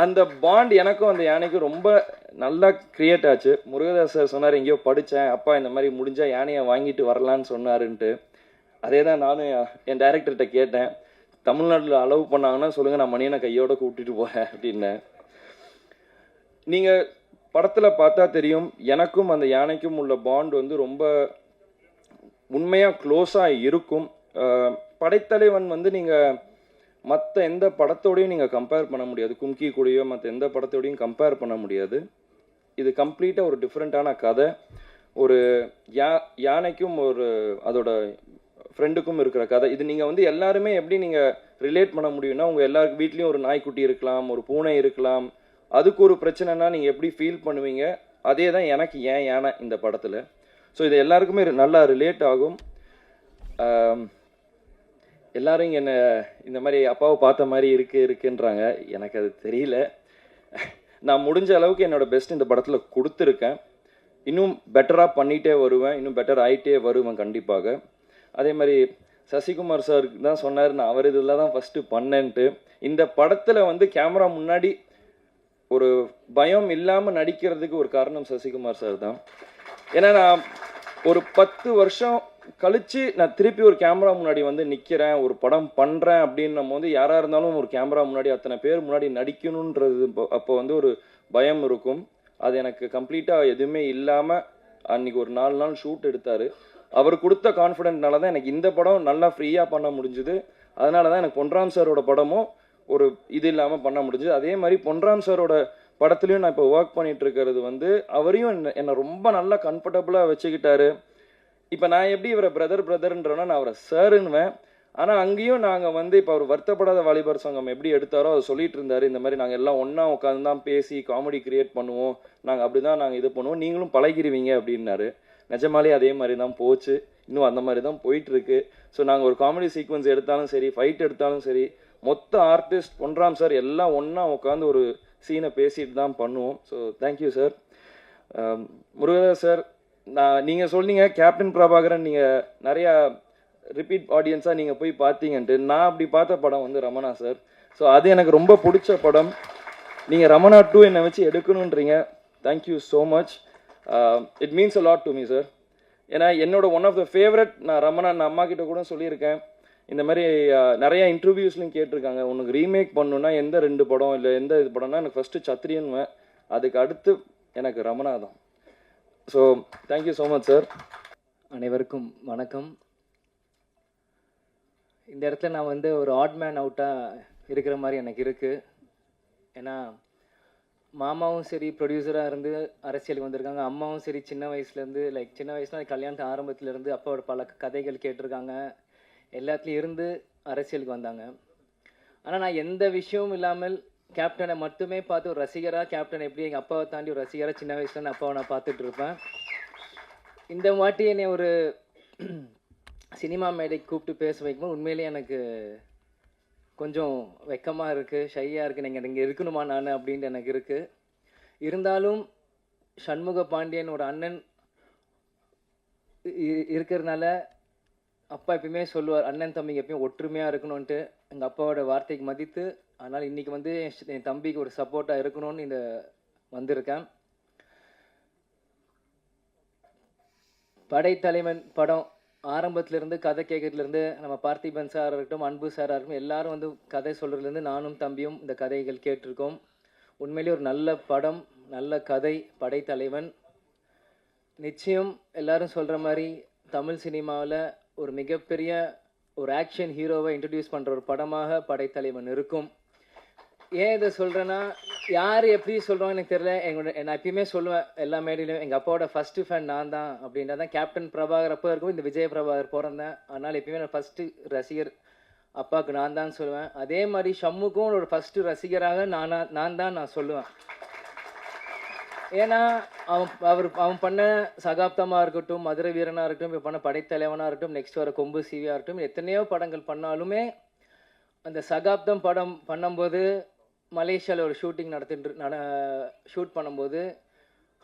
அந்த பாண்ட் எனக்கும் அந்த யானைக்கும் ரொம்ப நல்லா க்ரியேட் ஆச்சு. முருகதாஸ் சார் சொன்னார், எங்கேயோ படித்தேன் அப்பா இந்த மாதிரி முடிஞ்சால் யானையை வாங்கிட்டு வரலான்னு சொன்னாருன்ட்டு. அதே தான் நானும் என் டைரக்டர்கிட்ட கேட்டேன், தமிழ்நாட்டில் அலோவ் பண்ணாங்கன்னா சொல்லுங்கள், நான் மணியனை கையோட கூட்டிகிட்டு போகிறேன் அப்படின்னேன். நீங்கள் படத்தில் பார்த்தா தெரியும், எனக்கும் அந்த யானைக்கும் உள்ள பாண்ட் வந்து ரொம்ப உண்மையாக க்ளோஸாக இருக்கும். படைத்தலைவன் வந்து நீங்கள் மற்ற எந்த படத்தோடையும் நீங்கள் கம்பேர் பண்ண முடியாது. கும்கி கூடயோ மற்ற எந்த படத்தோடையும் கம்பேர் பண்ண முடியாது. இது கம்ப்ளீட்டாக ஒரு டிஃப்ரெண்ட்டான கதை. ஒரு யானைக்கும் ஒரு அதோட ஃப்ரெண்டுக்கும் இருக்கிற கதை. இது நீங்கள் வந்து எல்லாருமே எப்படி நீங்கள் ரிலேட் பண்ண முடியும்னா, உங்கள் எல்லாருக்கு வீட்லேயும் ஒரு நாய்க்குட்டி இருக்கலாம், ஒரு பூனை இருக்கலாம். அதுக்கு ஒரு பிரச்சனைனா நீங்கள் எப்படி ஃபீல் பண்ணுவீங்க, அதே தான் எனக்கு ஏன் யானை இந்த படத்தில். ஸோ இது எல்லாருக்குமே நல்லா ரிலேட் ஆகும். எல்லாரும் என்னை இந்த மாதிரி அப்பாவை பார்த்த மாதிரி இருக்குன்றாங்க. எனக்கு அது தெரியல. நான் முடிஞ்ச அளவுக்கு என்னோட பெஸ்ட் இந்த படத்தில் கொடுத்துருக்கேன். இன்னும் பெட்டராக பண்ணிகிட்டே வருவேன், இன்னும் பெட்டர் ஆகிட்டே வருவேன் கண்டிப்பாக. அதே மாதிரி சசிகுமார் சார் தான் சொன்னார், நான் அவர் இதில் தான் ஃபஸ்ட்டு பண்ணேன்ட்டு. இந்த படத்தில் வந்து கேமரா முன்னாடி ஒரு பயம் இல்லாமல் நடிக்கிறதுக்கு ஒரு காரணம் சசிகுமார் சார் தான். ஏன்னா நான் ஒரு 10 வருஷம் கழிச்சு நான் திருப்பி ஒரு கேமரா முன்னாடி வந்து நிற்கிறேன், ஒரு படம் பண்ணுறேன் அப்படின்னும் போது யாராக இருந்தாலும் ஒரு கேமரா முன்னாடி அத்தனை பேர் முன்னாடி நடிக்கணுன்றது அப்போ வந்து ஒரு பயம் இருக்கும். அது எனக்கு கம்ப்ளீட்டாக எதுவுமே இல்லாமல் அன்றைக்கி ஒரு 4 நாள் ஷூட் எடுத்தார். அவர் கொடுத்த கான்ஃபிடென்ட்னால தான் எனக்கு இந்த படம் நல்லா ஃப்ரீயாக பண்ண முடிஞ்சுது. அதனால தான் எனக்கு பொன்ராம் சாரோட படமும் ஒரு இது இல்லாமல் பண்ண முடிஞ்சுது. அதே மாதிரி பொன்ராம் சாரோட படத்துலையும் நான் இப்போ ஒர்க் பண்ணிட்டு இருக்கிறது வந்து அவரையும் என்னை ரொம்ப நல்லா கம்ஃபர்டபுளாக வச்சுக்கிட்டாரு. இப்போ நான் எப்படி இவரை பிரதர்ன்றோன்னா நான் அவரை சாருன்னுவேன். ஆனால் அங்கேயும் நாங்கள் வந்து இப்போ அவர் வருத்தப்படாத வாலிபர் சங்கம் எப்படி எடுத்தாரோ அதை சொல்லிட்டு இருந்தார். இந்த மாதிரி நாங்கள் எல்லாம் ஒன்றா உட்காந்து தான் பேசி காமெடி கிரியேட் பண்ணுவோம், நாங்கள் அப்படி தான் நாங்கள் இது பண்ணுவோம், நீங்களும் பழகிடுவீங்க அப்படின்னாரு. நிஜமாலே அதே மாதிரி தான் போச்சு. இன்னும் அந்த மாதிரி தான் போயிட்டுருக்கு. ஸோ நாங்கள் ஒரு காமெடி சீக்வன்ஸ் எடுத்தாலும் சரி, ஃபைட் எடுத்தாலும் சரி, மொத்த ஆர்டிஸ்ட் பொன்ராம் சார் எல்லாம் ஒன்றா உட்காந்து ஒரு சீனை பேசிட்டு தான் பண்ணுவோம். So thank you sir. Murugadoss sir, நீங்கள் சொன்னீங்க கேப்டன் பிரபாகரன் நீங்கள் நிறையா ரிப்பீட் ஆடியன்ஸாக நீங்கள் போய் பார்த்தீங்கன்ட்டு. நான் அப்படி பார்த்த படம் வந்து ரமணா சார். ஸோ அது எனக்கு ரொம்ப பிடிச்ச படம். நீங்கள் ரமணா 2 என்னை வச்சு எடுக்கணுன்றீங்க. Thank you so much. It means a lot to me sir. ஏன்னா என்னோட ஒன் ஆஃப் த ஃபேவரட். நான் ரமணா நான் அம்மா கிட்ட கூட சொல்லியிருக்கேன். இந்த மாதிரி நிறையா இன்டர்வியூஸ்லையும் கேட்டிருக்காங்க, உனக்கு ரீமேக் பண்ணணுன்னா எந்த 2 படம் இல்லை எந்த இது படம்னா எனக்கு ஃபஸ்ட்டு சத்ரியன்வேன், அதுக்கு அடுத்து எனக்கு ரமணா தான். So thank you so much sir. அனைவருக்கும் வணக்கம். இந்த இடத்துல நான் வந்து ஒரு ஆட் மேன் அவுட்டாக இருக்கிற மாதிரி எனக்கு இருக்குது. ஏன்னா மாமாவும் சரி ப்ரொடியூசராக இருந்து அரசியலுக்கு வந்திருக்காங்க, அம்மாவும் சரி சின்ன வயசுலேருந்து சின்ன வயசுல கல்யாணத்து ஆரம்பத்துலேருந்து அப்பாவோட பல கதைகள் கேட்டிருக்காங்க, எல்லாத்துலேயும் இருந்து அரசியலுக்கு வந்தாங்க. ஆனால் நான் எந்த விஷயமும் இல்லாமல் கேப்டனை மட்டுமே பார்த்து ஒரு ரசிகராக, கேப்டன் எப்படி எங்கள் அப்பாவை தாண்டி ஒரு ரசிகராக சின்ன வயசுல அப்பாவை நான் பார்த்துட்டு இருப்பேன். இந்த வாட்டி என்னை ஒரு சினிமா மேடைக்கு கூப்பிட்டு பேச வைக்கும்போது உண்மையிலேயே எனக்கு கொஞ்சம் வெக்கமாக இருக்குது, ஷையாக இருக்குது. நீங்கள் இங்கே இருக்கணுமா நான் அப்படின்ட்டு எனக்கு இருக்குது. இருந்தாலும் சண்முக பாண்டியன் ஒரு அண்ணன் இருக்கிறதுனால அப்பா எப்பயுமே சொல்லுவார், அண்ணன் தம்பிங்க எப்பயும் ஒற்றுமையாக இருக்கணும்ன்ட்டு. எங்கள் அப்பாவோட வார்த்தைக்கு மதித்து அதனால் இன்றைக்கி வந்து என் தம்பிக்கு ஒரு சப்போர்ட்டாக இருக்கணும்னு இந்த வந்திருக்கேன். படைத்தலைவன் படம் ஆரம்பத்திலேருந்து கதை கேட்கறதுலேருந்து நம்ம பார்த்திபன் சார் இருக்கட்டும், அன்பு சாராக இருக்கட்டும், எல்லாரும் வந்து கதை சொல்கிறதுலேருந்து நானும் தம்பியும் இந்த கதைகள் கேட்டிருக்கோம். உண்மையிலேயே ஒரு நல்ல படம், நல்ல கதை படைத்தலைவன். நிச்சயம் எல்லாரும் சொல்கிற மாதிரி தமிழ் சினிமாவில் ஒரு மிகப்பெரிய ஒரு ஆக்ஷன் ஹீரோவை இன்ட்ரடியூஸ் பண்ணுற ஒரு படமாக படைத்தலைவன் இருக்கும். ஏன் இதை சொல்கிறேன்னா, யார் எப்படி சொல்கிறோம் எனக்கு தெரியல. நான் எப்பயுமே சொல்லுவேன் எல்லா மேடையிலும், எங்கள் அப்பாவோட ஃபஸ்ட்டு ஃபேன் நான் தான் அப்படின்றதான். கேப்டன் பிரபாகர் அப்போ இருக்கும், இந்த விஜய பிரபாகர் பிறந்தேன். அதனால் எப்பயுமே நான் ஃபஸ்ட்டு ரசிகர் அப்பாவுக்கு நான் தான் சொல்லுவேன். அதே மாதிரி ஷம்முக்கும் ஒரு ஃபஸ்ட்டு ரசிகராக நான் தான் சொல்லுவேன். ஏன்னா அவன் பண்ண சகாப்தமாக இருக்கட்டும், மதுரை வீரனாக இருக்கட்டும், இப்போ பண்ண படைத்தலைவனாக இருக்கட்டும், நெக்ஸ்ட் வர கொம்பு சீவியாக இருக்கட்டும், எத்தனையோ படங்கள் பண்ணாலுமே அந்த சகாப்தம் படம் பண்ணும்போது மலேசியாவில் ஒரு ஷூட்டிங் ஷூட் பண்ணும்போது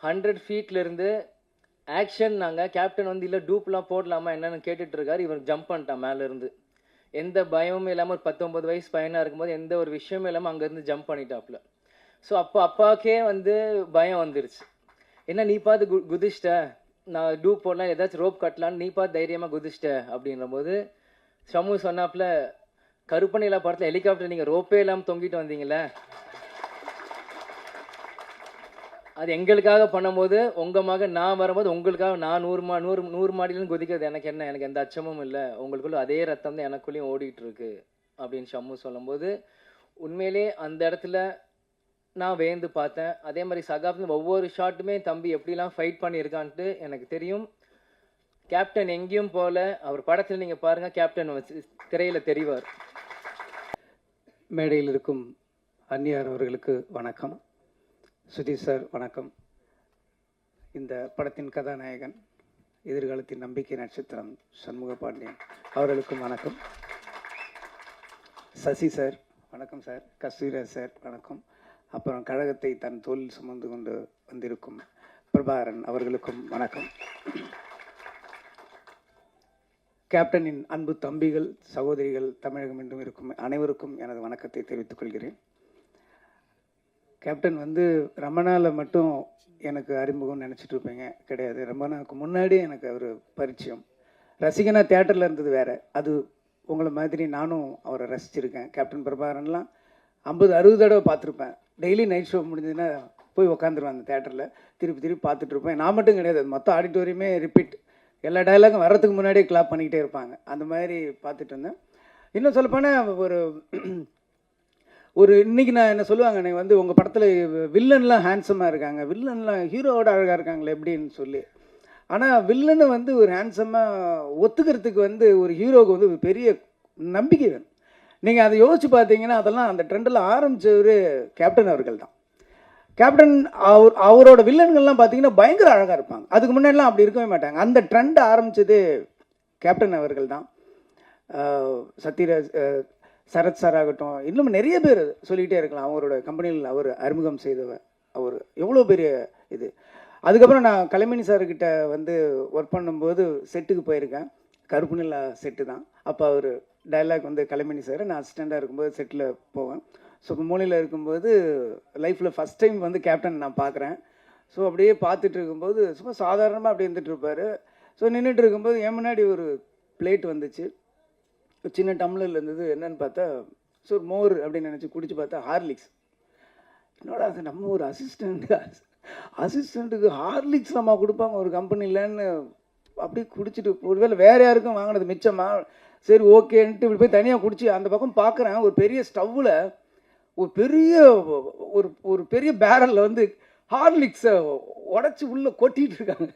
100 ஃபீட்லேருந்து ஆக்ஷன் நாங்கள் கேப்டன் வந்து இல்லை டூப்லாம் போடலாமா என்னென்னு கேட்டுட்ருக்காரு. இவர் ஜம்ப் பண்ணிட்டான் மேலேருந்து, எந்த பயமும் இல்லாமல். ஒரு 19 வயசு பையனாக இருக்கும்போது எந்த ஒரு விஷயமும் இல்லாமல் அங்கேருந்து ஜம்ப் பண்ணிட்டாப்புல. ஸோ அப்போ அப்பாவுக்கே வந்து பயம் வந்துருச்சு. என்ன நீ பார்த்து குதிச்சிட்ட, நான் டூப் போடலாம் ஏதாச்சும் ரோப் கட்டலான்னு நீ பார்த்து தைரியமாக குதிச்சிட்ட அப்படின்ற போது ஷம்மு சொன்னாப்புல, கருப்பணிலா படத்தில் ஹெலிகாப்டர் நீங்கள் ரோப்பே இல்லாமல் தொங்கிட்டு வந்தீங்களே, அது எங்களுக்காக பண்ணும்போது உங்கள் மகன் நான் வரும்போது உங்களுக்காக நான் 100 மாடியிலும் குதிக்கிறது எனக்கு என்ன, எனக்கு எந்த அச்சமும் இல்லை, உங்களுக்குள்ள அதே ரத்தம் தான் எனக்குள்ளேயும் ஓடிட்டு இருக்கு அப்படின்னு ஷம்மு சொல்லும்போது உண்மையிலே அந்த இடத்துல நான் வேந்து பார்த்தேன். அதே மாதிரி சகாப்தம் ஒவ்வொரு ஷாட்டுமே தம்பி எப்படிலாம் ஃபைட் பண்ணியிருக்கான்ட்டு எனக்கு தெரியும். கேப்டன் எங்கேயும் போல, அவர் படத்தில் நீங்கள் பாருங்கள், கேப்டன் திரையில் தெரிவார். மேடையில் இருக்கும் அந்நியார் அவர்களுக்கு வணக்கம். சுதீஷ் சார் வணக்கம். இந்த படத்தின் கதாநாயகன், எதிர்காலத்தின் நம்பிக்கை நட்சத்திரம் சண்முக பாண்டியன் அவர்களுக்கும் வணக்கம். சசி சார் வணக்கம் சார். கஸ்தூரிராஜ் சார் வணக்கம். அப்புறம் கழகத்தை தன் தோளில் சுமந்து கொண்டு வந்திருக்கும் பிரபாகரன் அவர்களுக்கும் வணக்கம். கேப்டனின் அன்பு தம்பிகள், சகோதரிகள், தமிழகம் என்றும் இருக்கும் அனைவருக்கும் எனது வணக்கத்தை தெரிவித்துக் கொள்கிறேன். கேப்டன் வந்து ரமணாவில் மட்டும் எனக்கு அறிமுகம் நினச்சிட்டு இருப்பேங்க, கிடையாது. ரமணாவுக்கு முன்னாடி எனக்கு அவர் பரிச்சயம். ரசிகனா தேட்டரில் இருந்தது வேறு. அது உங்களை மாதிரி நானும் அவரை ரசிச்சிருக்கேன். கேப்டன் பிரபாகரன்லாம் 50-60 தடவை பார்த்துருப்பேன். டெய்லி நைட் ஷோ முடிஞ்சதுன்னா போய் உட்காந்துருவேன் அந்த தேட்டரில், திருப்பி பார்த்துட்ருப்பேன். நான் மட்டும் கிடையாது, மொத்தம் ஆடிட்டோரியமே ரிப்பீட். எல்லா டைலாகும் வர்றதுக்கு முன்னாடியே கிளாப் பண்ணிக்கிட்டே இருப்பாங்க. அந்த மாதிரி பார்த்துட்டு இருந்தேன். இன்னும் சொல்லப்போனால் ஒரு இன்றைக்கி நான் என்ன சொல்லுவாங்க, நீங்கள் வந்து உங்கள் படத்தில் வில்லன்லாம் ஹேண்ட்ஸமாக இருக்காங்க, வில்லன்லாம் ஹீரோவோட அழகாக இருக்காங்களே எப்படின்னு சொல்லி. ஆனால் வில்லனை வந்து ஒரு ஹேண்ட்ஸமாக ஒத்துக்கிறதுக்கு வந்து ஒரு ஹீரோவுக்கு வந்து ஒரு பெரிய நம்பிக்கை வேணும். நீங்கள் அதை யோசிச்சு பார்த்தீங்கன்னா அதெல்லாம் அந்த ட்ரெண்டில் ஆரம்பித்தவர் கேப்டன் அவர்கள் தான். கேப்டன் அவரோட வில்லன்கள்லாம் பார்த்தீங்கன்னா பயங்கர அழகாக இருப்பாங்க. அதுக்கு முன்னாடிலாம் அப்படி இருக்கவே மாட்டாங்க. அந்த ட்ரெண்ட் ஆரம்பித்தது கேப்டன் அவர்கள் தான். சத்யராஜ், சரத் சார் ஆகட்டும், இன்னும் நிறைய பேர் சொல்லிக்கிட்டே இருக்கலாம். அவரோட கம்பெனியில் அவர் அறிமுகம் செய்தவர் அவர் எவ்வளோ பெரிய இது. அதுக்கப்புறம் நான் கலைமணி சார்கிட்ட வந்து ஒர்க் பண்ணும்போது செட்டுக்கு போயிருக்கேன். கருப்பு நிலா செட்டு தான். அப்போ அவர் டைலாக் வந்து கலைமணி சார், நான் அசிஸ்டண்ட்டாக இருக்கும்போது செட்டில் போவேன். ஸோ மூலையில் இருக்கும்போது லைஃப்பில் ஃபஸ்ட் டைம் வந்து கேப்டன் நான் பார்க்குறேன். ஸோ அப்படியே பார்த்துட்டு இருக்கும்போது சும்மா சாதாரணமாக அப்படியே இருந்துட்டு இருப்பார். ஸோ நின்றுட்டு இருக்கும்போது என் முன்னாடி ஒரு பிளேட் வந்துச்சு, ஒரு சின்ன டம்ளரில் இருந்தது. என்னன்னு பார்த்தா ஸோ மோர் அப்படின்னு நினச்சி குடிச்சு பார்த்தா ஹார்லிக்ஸ். என்னோட அது நம்ம ஒரு அசிஸ்டண்ட்டுக்கு ஹார்லிக்ஸ் நம்ம கொடுப்பாங்க ஒரு கம்பெனிலன்னு அப்படியே குடிச்சிட்டு, ஒருவேளை வேறு யாருக்கும் வாங்கினது மிச்சமா, சரி ஓகேன்ட்டு இப்படி போய் தனியாக குடிச்சு அந்த பக்கம் பார்க்குறேன். ஒரு பெரிய ஸ்டவ்வில் ஒரு பெரிய ஒரு பெரிய பேரலில் வந்து ஹார்லிக்ஸை உடச்சி உள்ளே கொட்டிகிட்டு இருக்காங்க.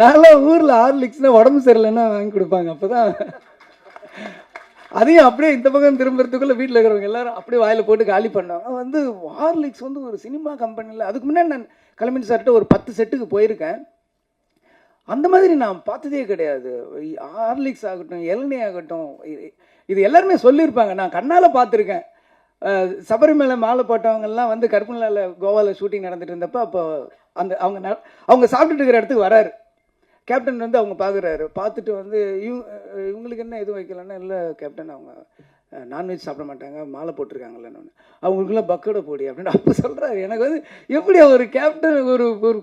நல்லா ஊரில் ஹார்லிக்ஸ்னால் உடம்பு சரியில்லைன்னா வாங்கி கொடுப்பாங்க. அப்போ தான் அதையும் அப்படியே இந்த பக்கம் திரும்புறதுக்குள்ளே வீட்டில் இருக்கிறவங்க எல்லாரும் அப்படியே வாயில் போட்டு காலி பண்ணாங்க. வந்து ஹார்லிக்ஸ் வந்து ஒரு சினிமா கம்பெனியில், அதுக்கு முன்னாடி நான் கலைமணி சார்கிட்ட ஒரு 10 செட்டுக்கு போயிருக்கேன். அந்த மாதிரி நான் பார்த்ததே கிடையாது. ஹார்லிக்ஸ் ஆகட்டும், இளநீ ஆகட்டும், இது எல்லாருமே சொல்லியிருப்பாங்க. நான் கண்ணால் பார்த்துருக்கேன். சபரிமலை மாலை போட்டவங்கெல்லாம் வந்து கருப்புநிலாவில் கோவாவில் ஷூட்டிங் நடந்துட்டு இருந்தப்போ அப்போ அந்த அவங்க சாப்பிட்டுட்டு இருக்கிற இடத்துக்கு வராரு கேப்டன். வந்து அவங்க பார்க்குறாரு. பார்த்துட்டு வந்து இவங்களுக்கு என்ன எதுவும் வைக்கலன்னா, இல்லை கேப்டன் அவங்க நான்வெஜ் சாப்பிட மாட்டாங்க, மாலை போட்டிருக்காங்கல்லன்னு. அவங்களுக்குலாம் பக்கோட போடி அப்படின்னு அப்போ சொல்கிறாரு. எனக்கு வந்து எப்படி ஒரு கேப்டன் ஒரு ஒரு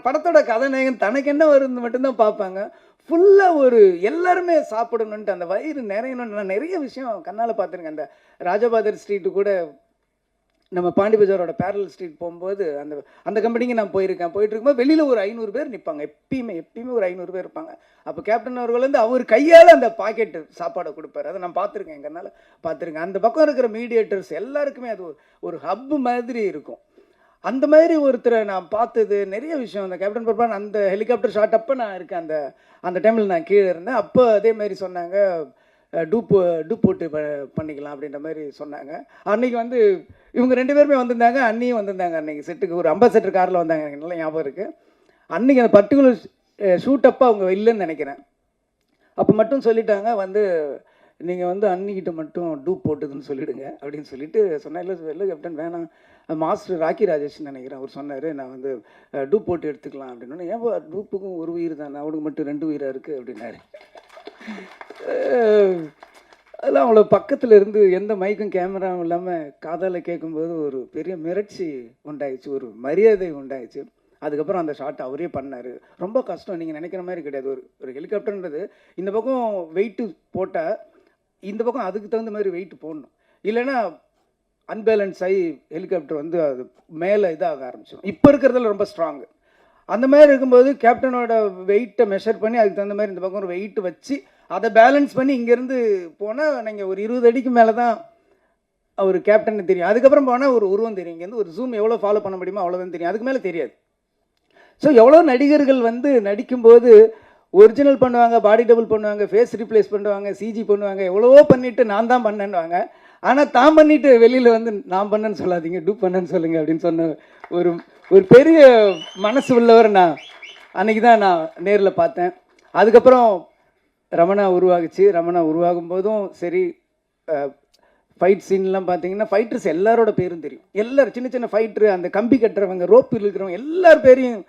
படத்தோட கதாநாயகன் தனக்கு என்ன வருது மட்டும்தான் பார்ப்பாங்க. ஃபுல்லாக ஒரு எல்லாருமே சாப்பிடணுன்ட்டு அந்த வயிறு நிறையணும்னு நான் நிறைய விஷயம் கண்ணால் பார்த்துருக்கேன். அந்த ராஜபாதர் ஸ்ட்ரீட்டு கூட நம்ம பாண்டி பஜாரோட பேரல் ஸ்ட்ரீட் போகும்போது அந்த கம்பெனிக்கு நான் போயிருக்கேன். போயிட்டு இருக்கும்போது வெளியில் ஒரு 500 பேர் நிற்பாங்க. எப்பயுமே ஒரு 500 பேர் இருப்பாங்க. அப்போ கேப்டன் அவர்கள் வந்து அவர் கையால் அந்த பாக்கெட்டு சாப்பாடை கொடுப்பாரு. அதை நான் பார்த்துருக்கேன், எங்கனால பார்த்துருக்கேன். அந்த பக்கம் இருக்கிற மீடியேட்டர்ஸ் எல்லாருக்குமே அது ஒரு ஹப்பு மாதிரி இருக்கும். அந்த மாதிரி ஒருத்தரை நான் பார்த்தது நிறைய விஷயம். அந்த கேப்டன் பர்பான் அந்த ஹெலிகாப்டர் ஷாட் அப்போ நான் இருக்கேன். அந்த டைமில் நான் கீழே இருந்தேன். அப்போ அதே மாதிரி சொன்னாங்க, டூப் போட்டு பண்ணிக்கலாம் அப்படின்ற மாதிரி சொன்னாங்க. அன்றைக்கி வந்து இவங்க 2 பேருமே வந்திருந்தாங்க, அண்ணியும் வந்திருந்தாங்க. அன்றைக்கி செட்டுக்கு ஒரு அம்பாசடர் காரில் வந்தாங்க, எனக்கு நல்லா ஞாபகம் இருக்குது. அன்றைக்கி அந்த பர்டிகுலர் ஷூட் அப்போ அவங்க இல்லைன்னு நினைக்கிறேன். அப்போ மட்டும் சொல்லிட்டாங்க வந்து, நீங்கள் வந்து அன்னிக்கிட்ட மட்டும் டூப் போட்டுதுன்னு சொல்லிவிடுங்க அப்படின்னு சொல்லிட்டு சொன்னேன். இல்லை கேப்டன் வேணாம், மாஸ்டர் ராக்கி ராஜேஷ் நினைக்கிறேன், அவர் சொன்னார் நான் வந்து டூப் போட்டு எடுத்துக்கலாம் அப்படின்னு. ஏன் டூப்புக்கும் ஒரு உயிர் தானே, அவனுக்கு மட்டும் 2 உயிராக இருக்குது அப்படின்னாரு. அதெல்லாம் அவ்வளோ பக்கத்தில் இருந்து எந்த மைக்கும் கேமராவும் இல்லாமல் காதால் கேட்கும்போது ஒரு பெரிய மிரட்சி உண்டாயிடுச்சு, ஒரு மரியாதை உண்டாயிடுச்சு. அதுக்கப்புறம் அந்த ஷாட் அவரே பண்ணார். ரொம்ப கஷ்டம், நீங்கள் நினைக்கிற மாதிரி கிடையாது. ஒரு ஹெலிகாப்டர்ன்றது இந்த பக்கம் வெயிட்டு போட்டால் இந்த பக்கம் அதுக்கு தகுந்த மாதிரி வெயிட் போடணும், இல்லைன்னா அன்பேலன்ஸ் ஆகி ஹெலிகாப்டர் வந்து அது மேலே இதாக ஆரம்பிச்சிடும். இப்போ இருக்கிறதுல ரொம்ப ஸ்ட்ராங்கு. அந்த மாதிரி இருக்கும்போது கேப்டனோட வெயிட்டை மெஷர் பண்ணி அதுக்கு தகுந்த மாதிரி இந்த பக்கம் ஒரு வெயிட் வச்சு அதை பேலன்ஸ் பண்ணி இங்கேருந்து போனால் நீங்கள் ஒரு 20 அடிக்கு மேலே தான் அவர் கேப்டன்னு தெரியும். அதுக்கப்புறம் போனால் ஒரு உருவம் தெரியும். இங்கேருந்து ஒரு ஜூம் எவ்வளோ ஃபாலோ பண்ண முடியுமோ அவ்வளோதான் தெரியும், அதுக்கு மேலே தெரியாது. ஸோ எவ்வளோ நடிகர்கள் வந்து நடிக்கும்போது ஒரிஜினல் பண்ணுவாங்க, பாடி டபுள் பண்ணுவாங்க, ஃபேஸ் ரீப்ளேஸ் பண்ணுவாங்க, சிஜி பண்ணுவாங்க, எவ்வளவோ பண்ணிவிட்டு நான் தான் பண்ணேன்னுவாங்க. ஆனால் தான் பண்ணிவிட்டு வெளியில் வந்து நான் பண்ணேன்னு சொல்லாதீங்க, டூப் பண்ணேன்னு சொல்லுங்கள் அப்படின்னு சொன்ன ஒரு பெரிய மனசு உள்ளவர் நான் அன்றைக்கி தான் நான் நேரில் பார்த்தேன். அதுக்கப்புறம் ரமணா உருவாகுச்சு. ரமணா உருவாகும் போதும் சரி, ஃபைட் சீன்லாம் பார்த்தீங்கன்னா ஃபைட்டர்ஸ் எல்லாரோட பேரும் தெரியும். எல்லோரும் சின்ன சின்ன ஃபைட்ரு, அந்த கம்பி கட்டுறவங்க, ரோப்பு இருக்கிறவங்க எல்லார் பேரையும்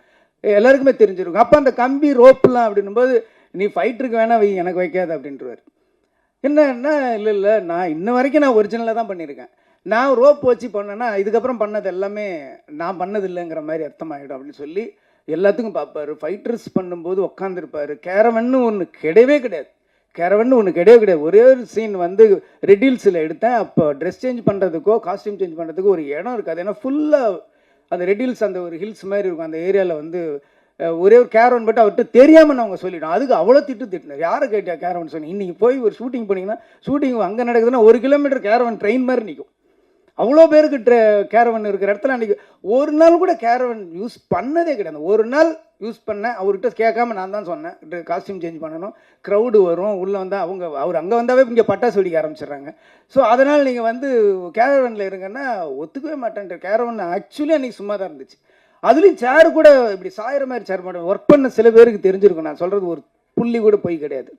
எல்லாருக்குமே தெரிஞ்சிருக்கும். அப்போ அந்த கம்பி ரோப்புலாம் அப்படின்னும்போது நீ ஃபைட்டருக்கு வேணா வை, எனக்கு வைக்காது அப்படின்றவார். என்ன இல்லை நான் இன்ன வரைக்கும் நான் ஒரிஜினலாக தான் பண்ணியிருக்கேன். நான் ரோப் வச்சு பண்ணேன்னா இதுக்கப்புறம் பண்ணது எல்லாமே நான் பண்ணது இல்லைங்கிற மாதிரி அர்த்தமாகிடும் அப்படின்னு சொல்லி எல்லாத்துக்கும் பார்ப்பார். ஃபைட்டர்ஸ் பண்ணும்போது உட்காந்துருப்பார். கேரவன்னு ஒன்று கிடையவே கிடையாது. ஒரே ஒரு சீன் வந்து ரெடில்ஸில் எடுத்தேன். அப்போ ட்ரெஸ் சேஞ்ச் பண்ணுறதுக்கோ காஸ்டியூம் சேஞ்ச் பண்ணுறதுக்கோ ஒரு இடம் இருக்காது. ஏன்னா ஃபுல்லாக அந்த ரெடில்ஸ் அந்த ஒரு ஹில்ஸ் மாதிரி இருக்கும். அந்த ஏரியாவில் வந்து ஒரே ஒரு கேரவன் மட்டும் அவர்கிட்ட தெரியாமல் அவங்க சொல்லிவிடும். அதுக்கு அவ்வளோ திட்டினார். யாரை கேட்டியா கேரவன் சொன்னி, இன்றைக்கி போய் ஒரு ஷூட்டிங் பண்ணிங்கன்னா ஷூட்டிங் அங்கே நடக்குதுன்னா 1 கிலோமீட்டர் கேரவன் ட்ரெயின் மாதிரி நிற்கும். அவ்வளோ பேருக்கு கேரவன் இருக்கிற இடத்துல அன்றைக்கி ஒரு நாள் கூட கேரவன் யூஸ் பண்ணதே கிடையாது. ஒரு நாள் யூஸ் பண்ணேன், அவர்கிட்ட கேட்காம நான் தான் சொன்னேன் காஸ்டியூம் சேஞ்ச் பண்ணணும், க்ரௌடு வரும், உள்ளே வந்தால் அவர் அங்கே வந்தாவே இங்கே பட்டாசு வெடிக்க ஆரம்பிச்சிடுறாங்க. ஸோ அதனால் நீங்கள் வந்து கேரவனில் இருங்கன்னா ஒத்துக்கவே மாட்டேன்ற. கேரவன் ஆக்சுவலி அன்றைக்கி சும்மா தான் இருந்துச்சு. அதுலேயும் சேர் கூட இப்படி சாயிற மாதிரி சேர் மாட்டேன். ஒர்க் பண்ண சில பேருக்கு தெரிஞ்சிருக்கும். நான் சொல்கிறது ஒரு புள்ளி கூட போய் கிடையாது,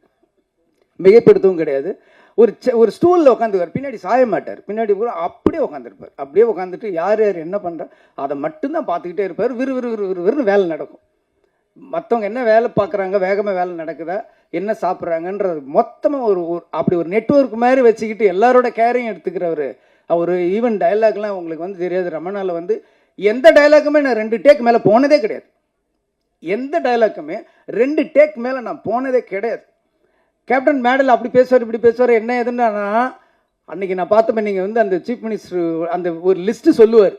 மிகைப்படுத்தவும் கிடையாது. ஒரு ஸ்டூலில் உட்காந்துருவார், பின்னாடி சாய மாட்டார், பின்னாடி பூரா அப்படியே உட்காந்துருப்பார். அப்படியே உட்காந்துட்டு யார் யார் என்ன பண்ணுறா அதை மட்டும்தான் பார்த்துக்கிட்டே இருப்பார். விறுவிறுன்னு வேலை நடக்கும். மற்றவங்க என்ன வேலை பார்க்குறாங்க, வேகமாக வேலை நடக்குதா, என்ன சாப்பிட்றாங்கன்றது மொத்தமாக அப்படி ஒரு நெட்வொர்க் மாதிரி வச்சுக்கிட்டு எல்லாரோட கேரையும் எடுத்துக்கிறவர் அவர். ஈவன் டைலாக்லாம் உங்களுக்கு வந்து தெரியாது, ரமணாவில் வந்து எந்த டைலாக்குமே நான் 2 டேக் மேலே போனதே கிடையாது. எந்த டைலாக்குமே 2 டேக் மேலே நான் போனதே கிடையாது. கேப்டன் மேடல் அப்படி பேசுவார், இப்படி பேசுவார், என்ன எதுன்னா அன்றைக்கி நான் பார்த்தப்ப நீங்கள் வந்து அந்த சீஃப் மினிஸ்டர் அந்த ஒரு லிஸ்ட்டு சொல்லுவார்,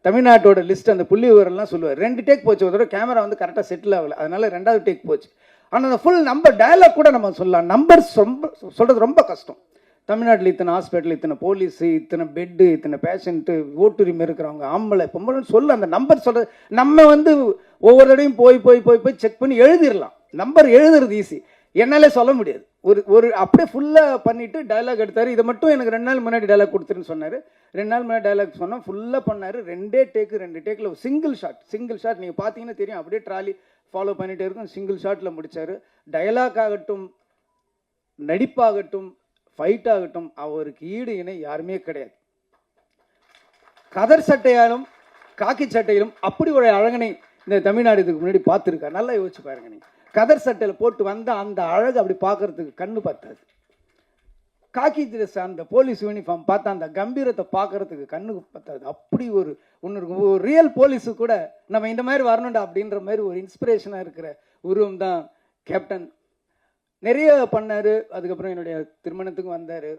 தமிழ்நாட்டோட லிஸ்ட், அந்த புள்ளி விவரம்லாம் சொல்லுவார். 2 டேக் போச்சு, ஒரு தடவை கேமரா வந்து கரெக்டாக செட்டில் ஆகலை, அதனால 2வது டேக் போச்சு. ஆனால் அந்த ஃபுல் நம்பர் டயலாக் கூட நம்ம சொல்லலாம். நம்பர்ஸ் ரொம்ப சொல்கிறது ரொம்ப கஷ்டம். தமிழ்நாட்டில் இத்தனை ஹாஸ்பிட்டல், இத்தனை போலீஸு, இத்தனை பெட்டு, இத்தனை பேஷண்ட்டு, ஓட்டுரிமை இருக்கிறவங்க, ஆம்பளை பொம்பளைன்னு சொல்ல அந்த நம்பர் சொல்கிறது நம்ம வந்து ஒவ்வொரு தடையும் போய் செக் பண்ணி எழுதிடலாம். நம்பர் எழுதுறது ஈஸி, என்னாலே சொல்ல முடியாது. ஒரு அப்படியே ஃபுல்லாக பண்ணிவிட்டு டைலாக் எடுத்தார். இதை மட்டும் எனக்கு 2 நாள் முன்னாடி டைலாக் கொடுத்துருன்னு சொன்னார். 2 நாள் முன்னாடி டைலாக் சொன்னால் ஃபுல்லாக பண்ணார். 2 டேக்கில் சிங்கிள் ஷாட் நீங்கள் பார்த்தீங்கன்னா தெரியும், அப்படியே ட்ராலி ஃபாலோ பண்ணிகிட்டே இருக்கும், சிங்கிள் ஷாட்டில் முடித்தார். டைலாக் ஆகட்டும், நடிப்பாகட்டும், ஃபைட் ஆகட்டும், அவருக்கு ஈடு இணை யாருமே கிடையாது. கதர் சட்டையாலும் காக்கி சட்டையிலும் அப்படி ஒரு அழகனை இந்த தமிழ்நாடு இதுக்கு முன்னாடி பார்த்துருக்காரு. நல்லா யோசிச்சு பாருங்க. நீங்கள் கதர் சட்டையில் போட்டு வந்த அந்த அழகு அப்படி பார்க்கறதுக்கு கண்ணு பத்தாது. காக்கி ட்ரெஸ் அந்த போலீஸ் யூனிஃபார்ம் பார்த்தா அந்த கம்பீரத்தை பார்க்கறதுக்கு கண்ணுக்கு பத்தாது. அப்படி ஒரு ஒன்று இருக்கும். ஒரு ரியல் போலீஸு கூட நம்ம இந்த மாதிரி வரணும்டா அப்படின்ற மாதிரி ஒரு இன்ஸ்பிரேஷனாக இருக்கிற உருவம் தான் கேப்டன். நிறைய பண்ணார். அதுக்கப்புறம் என்னுடைய திருமணத்துக்கும் வந்தார்.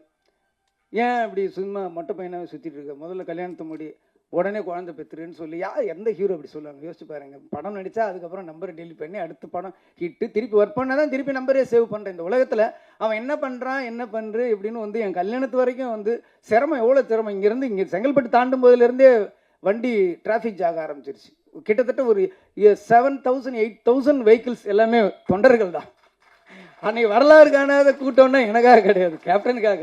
ஏன் அப்படி சும்மா மொட்டை பையனாக சுற்றிட்டு இருக்க, முதல்ல கல்யாணத்தை முடி, உடனே குழந்தை பெற்றுருன்னு சொல்லி எந்த ஹீரோ அப்படி சொல்லுவாங்க? யோசிச்சு பாருங்க. படம் நடித்தா அதுக்கப்புறம் நம்பரை டெலிட் பண்ணி அடுத்த படம் ஹிட்டு திருப்பி ஒர்க் பண்ணால் தான் திருப்பி நம்பரே சேவ் பண்ணுறேன். இந்த உலகத்தில் அவன் என்ன பண்ணுறான், என்ன பண்ணுற இப்படின்னு வந்து என் கல்யாணத்து வரைக்கும் வந்து சிரமம், எவ்வளோ சிரமம். இங்கேருந்து இங்கே செங்கல்பட்டு தாண்டும் போதிலேருந்தே வண்டி டிராஃபிக் ஜாக ஆரம்பிச்சிருச்சு. கிட்டத்தட்ட ஒரு 7,000 8,000 வெஹிக்கிள்ஸ் எல்லாமே தொண்டர்கள் தான். அன்னைக்கு வரலாறு காணாத கூட்டம்னா எனக்காக கிடையாது, கேப்டனுக்காக.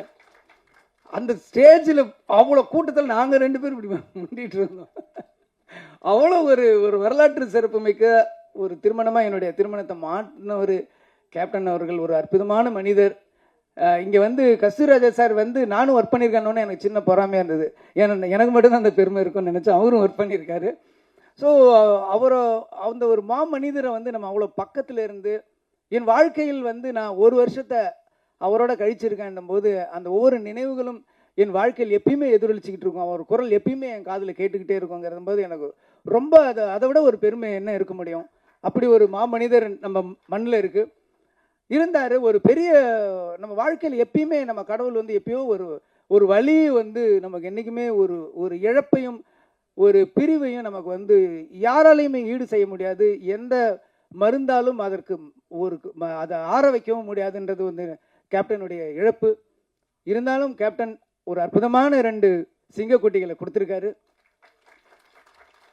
அந்த ஸ்டேஜில் அவ்வளோ கூட்டத்தில் நாங்கள் 2 பேரும் இப்படி முண்டிட்டு இருந்தோம். அவ்வளோ ஒரு வரலாற்று சிறப்பு மிக்க ஒரு திருமணமாக என்னுடைய திருமணத்தை மாற்றின ஒரு கேப்டன் அவர்கள். ஒரு அற்புதமான மனிதர். இங்கே வந்து கஸ்தூராஜா சார் வந்து நானும் ஒர்க் பண்ணியிருக்கேன்னு எனக்கு சின்ன பொறாமையாக இருந்தது. ஏன்னா எனக்கு மட்டும்தான் அந்த பெருமை இருக்கும்னு நினச்சேன். அவரும் ஒர்க் பண்ணியிருக்காரு. ஸோ அந்த ஒரு மனிதரை வந்து நம்ம அவ்வளோ பக்கத்தில் இருந்து என் வாழ்க்கையில் வந்து நான் 1 வருஷத்தை அவரோட கழிச்சிருக்கேன் போது அந்த ஒவ்வொரு நினைவுகளும் என் வாழ்க்கையில் எப்பயுமே எதிரொலிச்சிக்கிட்டு இருக்கும். அவர் குரல் எப்பயுமே என் காதில் கேட்டுக்கிட்டே இருக்குங்கிற போது எனக்கு ரொம்ப அதை விட ஒரு பெருமை என்ன இருக்க முடியும். அப்படி ஒரு மனிதர் நம்ம மண்ணில் இருக்குது இருந்தார். ஒரு பெரிய நம்ம வாழ்க்கையில் எப்பயுமே நம்ம கடவுள் வந்து எப்பயோ ஒரு வழி வந்து நமக்கு என்றைக்குமே ஒரு இழப்பையும் ஒரு பிரிவையும் நமக்கு வந்து யாராலையுமே ஈடு செய்ய முடியாது. எந்த மருந்தாலும் அதற்கு அதை ஆற வைக்கவும் முடியாதுன்றது வந்து கேப்டனுடைய இழப்பு. இருந்தாலும் கேப்டன் ஒரு அற்புதமான 2 சிங்கக்குட்டிகளை கொடுத்துருக்காரு.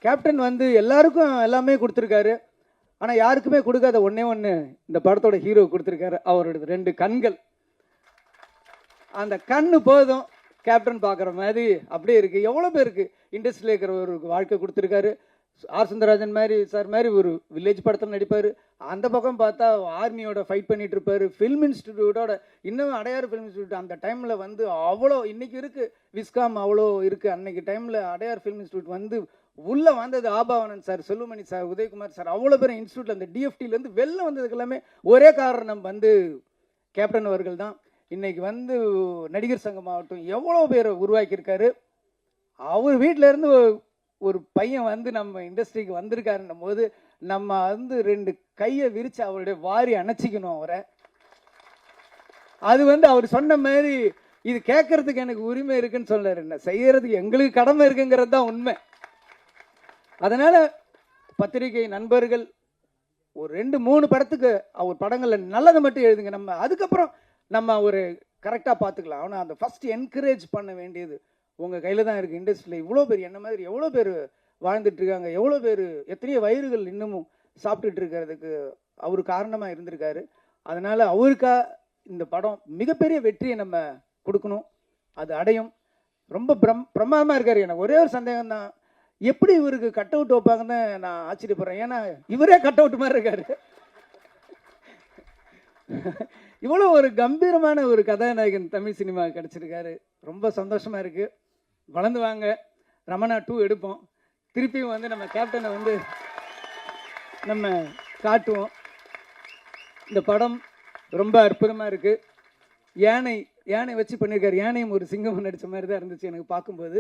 கேப்டன் வந்து எல்லாருக்கும் எல்லாமே கொடுத்துருக்காரு. ஆனால் யாருக்குமே கொடுக்காத ஒன்றே இந்த படத்தோட ஹீரோ கொடுத்துருக்காரு. அவரோட 2 கண்கள். அந்த கண்ணு போதும் கேப்டன் பார்க்குற மாதிரி அப்படியே இருக்குது. எவ்வளோ பேருக்கு இண்டஸ்ட்ரியில் இருக்கிற ஒரு வாழ்க்கை கொடுத்துருக்காரு. ஆர் சுந்தரராஜன் மாதிரி சார் மாதிரி ஒரு வில்லேஜ் படத்தில் நடிப்பார். அந்த பக்கம் பார்த்தா ஆர்மியோட ஃபைட் பண்ணிட்டு இருப்பார். ஃபில்ம் இன்ஸ்டிடியூட்டோட இன்னும் அடையாறு ஃபில்ம் இன்ஸ்டியூட் அந்த டைமில் வந்து அவ்வளோ இன்றைக்கி இருக்குது விஸ்காம் அவ்வளோ இருக்குது. அன்றைக்கி டைமில் அடையார் ஃபில்ம் இன்ஸ்டியூட் வந்து உள்ளே வந்தது Aabavanan sir, Selvamani sir, Udhayakumar sir, அவ்வளோ பேர் இன்ஸ்டியூட்டில் அந்த டிஎஃப்டிலேருந்து வெளில வந்ததுக்கு எல்லாமே ஒரே காரணம் வந்து கேப்டன் அவர்கள் தான். இன்றைக்கி வந்து நடிகர் சங்கம் ஆகட்டும் எவ்வளோ பேரை உருவாக்கியிருக்காரு. அவர் வீட்டிலேருந்து ஒரு பையன் வந்து நம்ம இண்டஸ்ட்ரிக்கு வந்திருக்காருன்னும் போது நம்ம வந்து 2 கையை விரித்து அவருடைய வாரி அணைச்சிக்கணும் அவரை. அது வந்து அவர் சொன்ன மாதிரி இது கேட்கறதுக்கு எனக்கு உரிமை இருக்குன்னு சொல்றாரு. என்ன செய்யறதுக்கு எங்களுக்கு கடமை இருக்குங்கிறது தான் உண்மை. அதனால பத்திரிகை நண்பர்கள் ஒரு 2-3 படத்துக்கு அவர் படங்களில் நல்லதை மட்டும் எழுதுங்க. நம்ம அதுக்கப்புறம் நம்ம ஒரு கரெக்டாக பார்த்துக்கலாம். ஆனால் அந்த ஃபர்ஸ்ட் என்கரேஜ் பண்ண வேண்டியது உங்கள் கையில் தான் இருக்குது. இண்டஸ்ட்ரியில் இவ்வளோ பேர் என்ன மாதிரி எவ்வளோ பேர் வாழ்ந்துட்டுருக்காங்க, எவ்வளோ பேர் எத்தனையோ வயிறுகள் இன்னமும் சாப்பிட்டுட்டு இருக்கிறதுக்கு அவர் காரணமாக இருந்திருக்காரு. அதனால் அவருக்கா இந்த படம் மிகப்பெரிய வெற்றியை நம்ம கொடுக்கணும். அது அடையும். ரொம்ப பிரமாதமாக இருக்கார். எனக்கு ஒரே ஒரு சந்தேகம் தான், எப்படி இவருக்கு கட் அவுட் வைப்பாங்கன்னு நான் ஆச்சரியப்படுறேன். ஏன்னா இவரே கட் அவுட் மாதிரி இருக்காரு. இவ்வளோ ஒரு கம்பீரமான ஒரு கதாநாயகன் தமிழ் சினிமா கிடச்சிருக்காரு. ரொம்ப சந்தோஷமாக இருக்குது. வளர்ந்து வாங்க, ரமணா 2 எடுப்போம். திருப்பியும் வந்து நம்ம கேப்டனை வந்து நம்ம காட்டுவோம். இந்த படம் ரொம்ப அற்புதமாக இருக்குது. யானை வச்சு பண்ணியிருக்காரு. யானையும் ஒரு சிங்கம் நடித்த மாதிரி தான் இருந்துச்சு எனக்கு பார்க்கும்போது.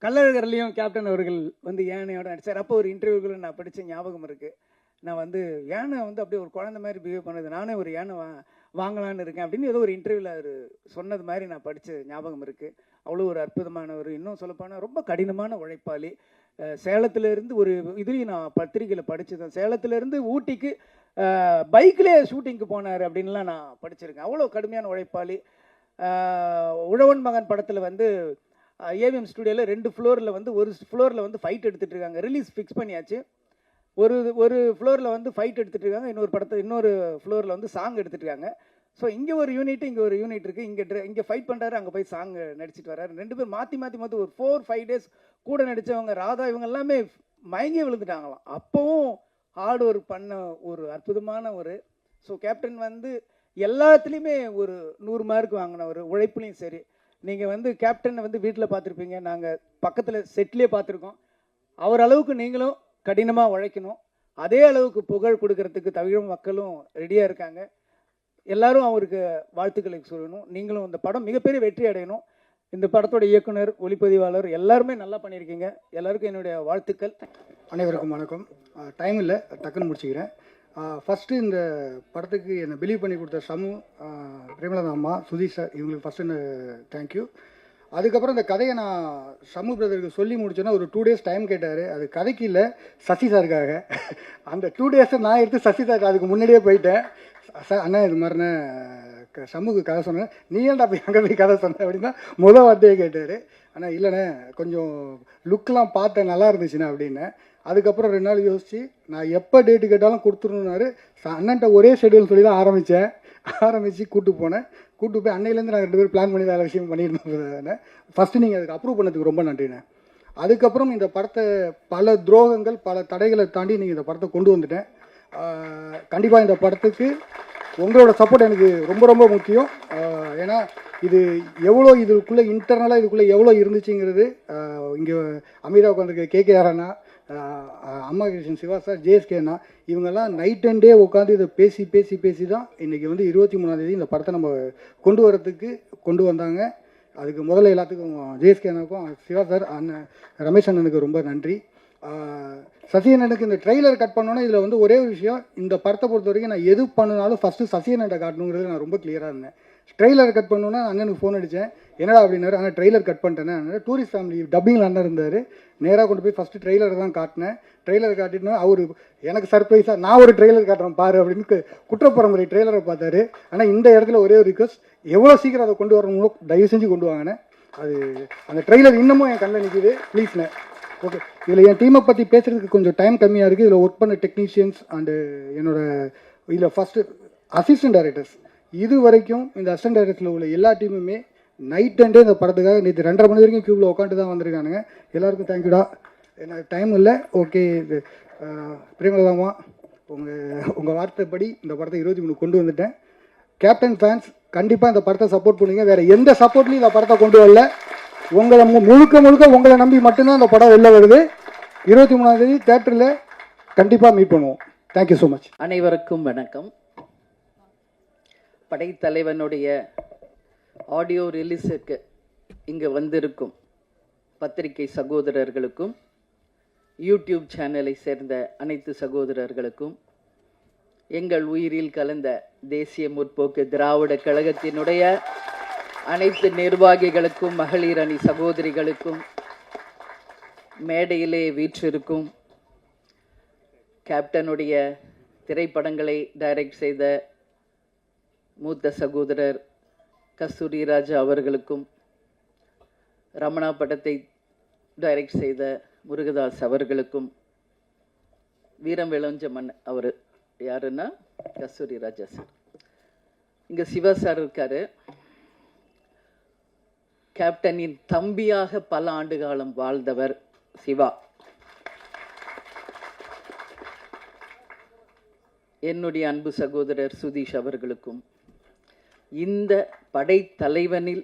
கள்ளழகர்லேயும் கேப்டன் அவர்கள் வந்து யானையோட நடித்தார். அப்போ ஒரு இன்டர்வியூக்குள்ள நான் படித்த ஞாபகம் இருக்குது. நான் வந்து யானை வந்து அப்படியே ஒரு குழந்தை மாதிரி பிஹேவ் பண்ணுது, நானே ஒரு யானை வாங்கலான்னு இருக்கேன் அப்படின்னு ஏதோ ஒரு இன்டர்வியூவில் அவர் சொன்னது மாதிரி நான் படித்த ஞாபகம் இருக்குது. அவ்வளோ ஒரு அற்புதமானவர். இன்னும் சொல்லப்போனால் ரொம்ப கடினமான உழைப்பாளி. சேலத்திலேருந்து ஒரு இதுலேயும் நான் பத்திரிகையில் படித்தேன். சேலத்திலேருந்து ஊட்டிக்கு பைக்கிலே ஷூட்டிங்க்கு போனார் அப்படின்லாம் நான் படிச்சிருக்கேன். அவ்வளோ கடுமையான உழைப்பாளி. உழவன் மகன் படத்தில் வந்து ஏவிஎம் ஸ்டுடியோவில் 2 ஃப்ளோரில் வந்து ஒரு ஃப்ளோரில் வந்து ஃபைட் எடுத்துகிட்டு இருக்காங்க. ரிலீஸ் ஃபிக்ஸ் பண்ணியாச்சு. ஒரு ஃப்ளோரில் வந்து ஃபைட் எடுத்துகிட்டு இருக்காங்க, இன்னொரு ஃப்ளோரில் வந்து சாங் எடுத்துகிட்டு இருக்காங்க. ஸோ இங்கே ஒரு யூனிட், இங்கே ஒரு யூனிட் இருக்குது. இங்கே ஃபைட் பண்ணுறாரு, அங்கே போய் சாங் நடிச்சிட்டு வர்றாரு. 2 பேர் மாற்றி ஒரு 4-5 டேஸ் கூட நடித்தவங்க. ராதா இவங்க எல்லாமே மயங்கி விழுந்துட்டாங்களாம். அப்போவும் ஹார்ட் ஒர்க் பண்ண ஒரு அற்புதமான ஒரு ஸோ கேப்டன் வந்து எல்லாத்துலேயுமே ஒரு 100 மார்க் வாங்கினவர். உழைப்புலையும் சரி. நீங்கள் வந்து கேப்டனை வந்து வீட்டில் பார்த்துருப்பீங்க, நாங்கள் பக்கத்தில் செட்லேயே பார்த்துருக்கோம். அவர் அளவுக்கு நீங்களும் கடினமாக உழைக்கணும். அதே அளவுக்கு புகழ் கொடுக்கறதுக்கு தமிழ் மக்களும் ரெடியாக இருக்காங்க. எல்லாரும் அவருக்கு வாழ்த்துக்களை சொல்லணும். நீங்களும் இந்த படம் மிகப்பெரிய வெற்றி அடையணும். இந்த படத்தோட இயக்குனர், ஒளிப்பதிவாளர் எல்லாருமே நல்லா பண்ணியிருக்கீங்க. எல்லாருக்கும் என்னுடைய வாழ்த்துக்கள். அனைவருக்கும் வணக்கம். டைம் இல்லை, டக்குன்னு முடிச்சுக்கிறேன். ஃபஸ்ட்டு இந்த படத்துக்கு என்னை பிலீவ் பண்ணி கொடுத்த சமு, பிரேமலதா அம்மா, சுதீஷ் சார், இவங்களுக்கு ஃபஸ்ட்டு தேங்க்யூ. அதுக்கப்புறம் இந்த கதையை நான் சமு பிரதருக்கு சொல்லி முடிச்சோன்னா ஒரு 2 டேஸ் டைம் கேட்டார். அது கதைக்கு இல்லை, சசி சாருக்காக. அந்த 2 டேஸை நான் எடுத்து சசி சாருக்கு அதுக்கு முன்னாடியே போயிட்டேன். சார் அண்ணா இது மாதிரிண்ணே சமூக கதை சொன்னேன். நீ ஏன்டா போய் அங்கே போய் கதை சொன்ன அப்படின்னா முதல் வார்த்தையே கேட்டார். ஆனால் இல்லைண்ணே கொஞ்சம் லுக்கெலாம் பார்த்தேன், நல்லா இருந்துச்சுண்ணே அப்படின்னு. அதுக்கப்புறம் 2 நாள் யோசித்து நான் எப்போ டேட்டு கேட்டாலும் கொடுத்துருன்னாரு. அண்ணன்ட்ட ஒரே ஷெடியூல் சொல்லி தான் ஆரம்பித்து கூப்பிட்டு போனேன். கூப்பிட்டு போய் அன்னையிலேருந்து நாங்கள் 2 பேரும் பிளான் பண்ணி வேறு விஷயம் பண்ணியிருந்தோம். ஃபஸ்ட்டு நீங்கள் அதுக்கு அப்ரூவ் பண்ணதுக்கு ரொம்ப நன்றிண்ணே. அதுக்கப்புறம் இந்த படத்தை பல துரோகங்கள், பல தடைகளை தாண்டி நீங்கள் இந்த படத்தை கொண்டு வந்துட்டேன். கண்டிப்பாக இந்த படத்துக்கு உங்களோட சப்போர்ட் எனக்கு ரொம்ப ரொம்ப முக்கியம். ஏன்னா இது எவ்வளோ இதுக்குள்ளே இன்டர்னலாக இதுக்குள்ளே எவ்வளோ இருந்துச்சுங்கிறது இங்கே அமீரா உட்காந்துருக்க KKR அண்ணா, அம்மா கிருஷ்ணன், சிவா சார், JSK அண்ணா, இவங்கெல்லாம் நைட் அண்ட் டே உட்காந்து இதை பேசி தான் இன்றைக்கி வந்து 23ஆம் தேதி இந்த படத்தை நம்ம கொண்டு வந்தாங்க. அதுக்கு முதல்ல எல்லாத்துக்கும் JSK அண்ணாவுக்கும், சிவா சார், அண்ணன் ரமேஷ் அண்ணனுக்கு ரொம்ப நன்றி. சசி அண்ணனுக்கு இந்த ட்ரெய்லர் கட் பண்ணோன்னா இதில் வந்து ஒரே ஒரு விஷயம், இந்த படத்தை பொறுத்த வரைக்கும் நான் எது பண்ணினாலும் ஃபஸ்ட்டு சசி அண்ணன்ட்ட காட்டணுங்கிறது நான் ரொம்ப கிளியராக இருந்தேன். ட்ரெய்லர் கட் பண்ணோன்னா அண்ணனுக்கு ஃபோன் அடித்தேன், என்னடா அப்படின்னாரு. ஆனால் ட்ரெய்லர் கட் பண்ணிட்டேனே. அதனால் டூரிஸ்ட் ஃபேமிலி டப்பிங்கில் அண்ணன் இருந்தார். நேராக கொண்டு போய் ஃபஸ்ட்டு ட்ரெய்லர் தான் காட்டினேன். ட்ரெய்லர் காட்டினா அவர் எனக்கு சர்ப்ரைஸாக நான் ஒரு ட்ரெய்லர் காட்டுறேன் பாரு அப்படின்னு குற்றப்பரம்பரை ட்ரெய்லரை பார்த்தாரு. ஆனால் இந்த இடத்துல ஒரே ஒரு ரிக்வஸ்ட், எவ்வளோ சீக்கிரம் அதை கொண்டு வரணுமோ தயவு செஞ்சு கொண்டு வாங்கினேன். அது அந்த ட்ரெய்லர் இன்னமும் என் கண்ணில் நிற்கிது. ப்ளீஸ்ண்ணே. ஓகே, இதில் என் டீமை பற்றி பேசுகிறதுக்கு கொஞ்சம் டைம் கம்மியாக இருக்குது. இதில் ஒர்க் பண்ண டெக்னீஷியன்ஸ் அண்டு இதில் ஃபஸ்ட்டு அசிஸ்டன்ட் டைரக்டர்ஸ், இது வரைக்கும் இந்த அசிஸ்டன்ட் டைரக்டரில் உள்ள எல்லா டீமுமே நைட் அண்டே இந்த படத்துக்காக நேற்று 2:30 மணி வரைக்கும் க்யூவில் உட்காந்து தான் வந்திருக்கானுங்க. எல்லாருக்கும் தேங்க்யூடா. எனக்கு டைம் இல்லை. ஓகே, இது பிரேமலதாமா, உங்கள் வார்த்தைப்படி இந்த படத்தை 23 கொண்டு வந்துட்டேன். கேப்டன் ஃபேன்ஸ் கண்டிப்பாக இந்த படத்தை சப்போர்ட் பண்ணுங்க. வேறு எந்த சப்போர்ட்லையும் இந்த படத்தை கொண்டு வரல. உங்களை முழுக்க உங்களை நம்பி மட்டும்தான் இந்த படம் வெளில வருது. 23ஆம் தேதி தேட்டரில் கண்டிப்பாக மீட் பண்ணுவோம். Thank you so much. அனைவருக்கும் வணக்கம். படைத்தலைவனுடைய ஆடியோ ரிலீஸுக்கு இங்கே வந்திருக்கும் பத்திரிகை சகோதரர்களுக்கும், யூடியூப் சேனலை சேர்ந்த அனைத்து சகோதரர்களுக்கும், எங்கள் உயிரில் கலந்த தேசிய முற்போக்கு திராவிட கழகத்தினுடைய அனைத்து நிர்வாகிகளுக்கும், மகளிர் அணி சகோதரிகளுக்கும், மேடையிலே வீற்றிருக்கும் கேப்டனுடைய திரைப்படங்களை டைரக்ட் செய்த மூத்த சகோதரர் கஸ்தூரி ராஜா அவர்களுக்கும், ரமணா படத்தை டைரக்ட் செய்த முருகதாஸ் அவர்களுக்கும், வீரம் விளஞ்சமன் அவர் யாருன்னா கஸ்தூரி ராஜா சார், இங்கே சிவா சார் இருக்காரு. கேப்டனின் தம்பியாக பல ஆண்டு காலம் வாழ்ந்தவர் சிவா. என்னுடைய அன்பு சகோதரர் சுதீஷ் அவர்களுக்கும், இந்த படைத்தலைவனில்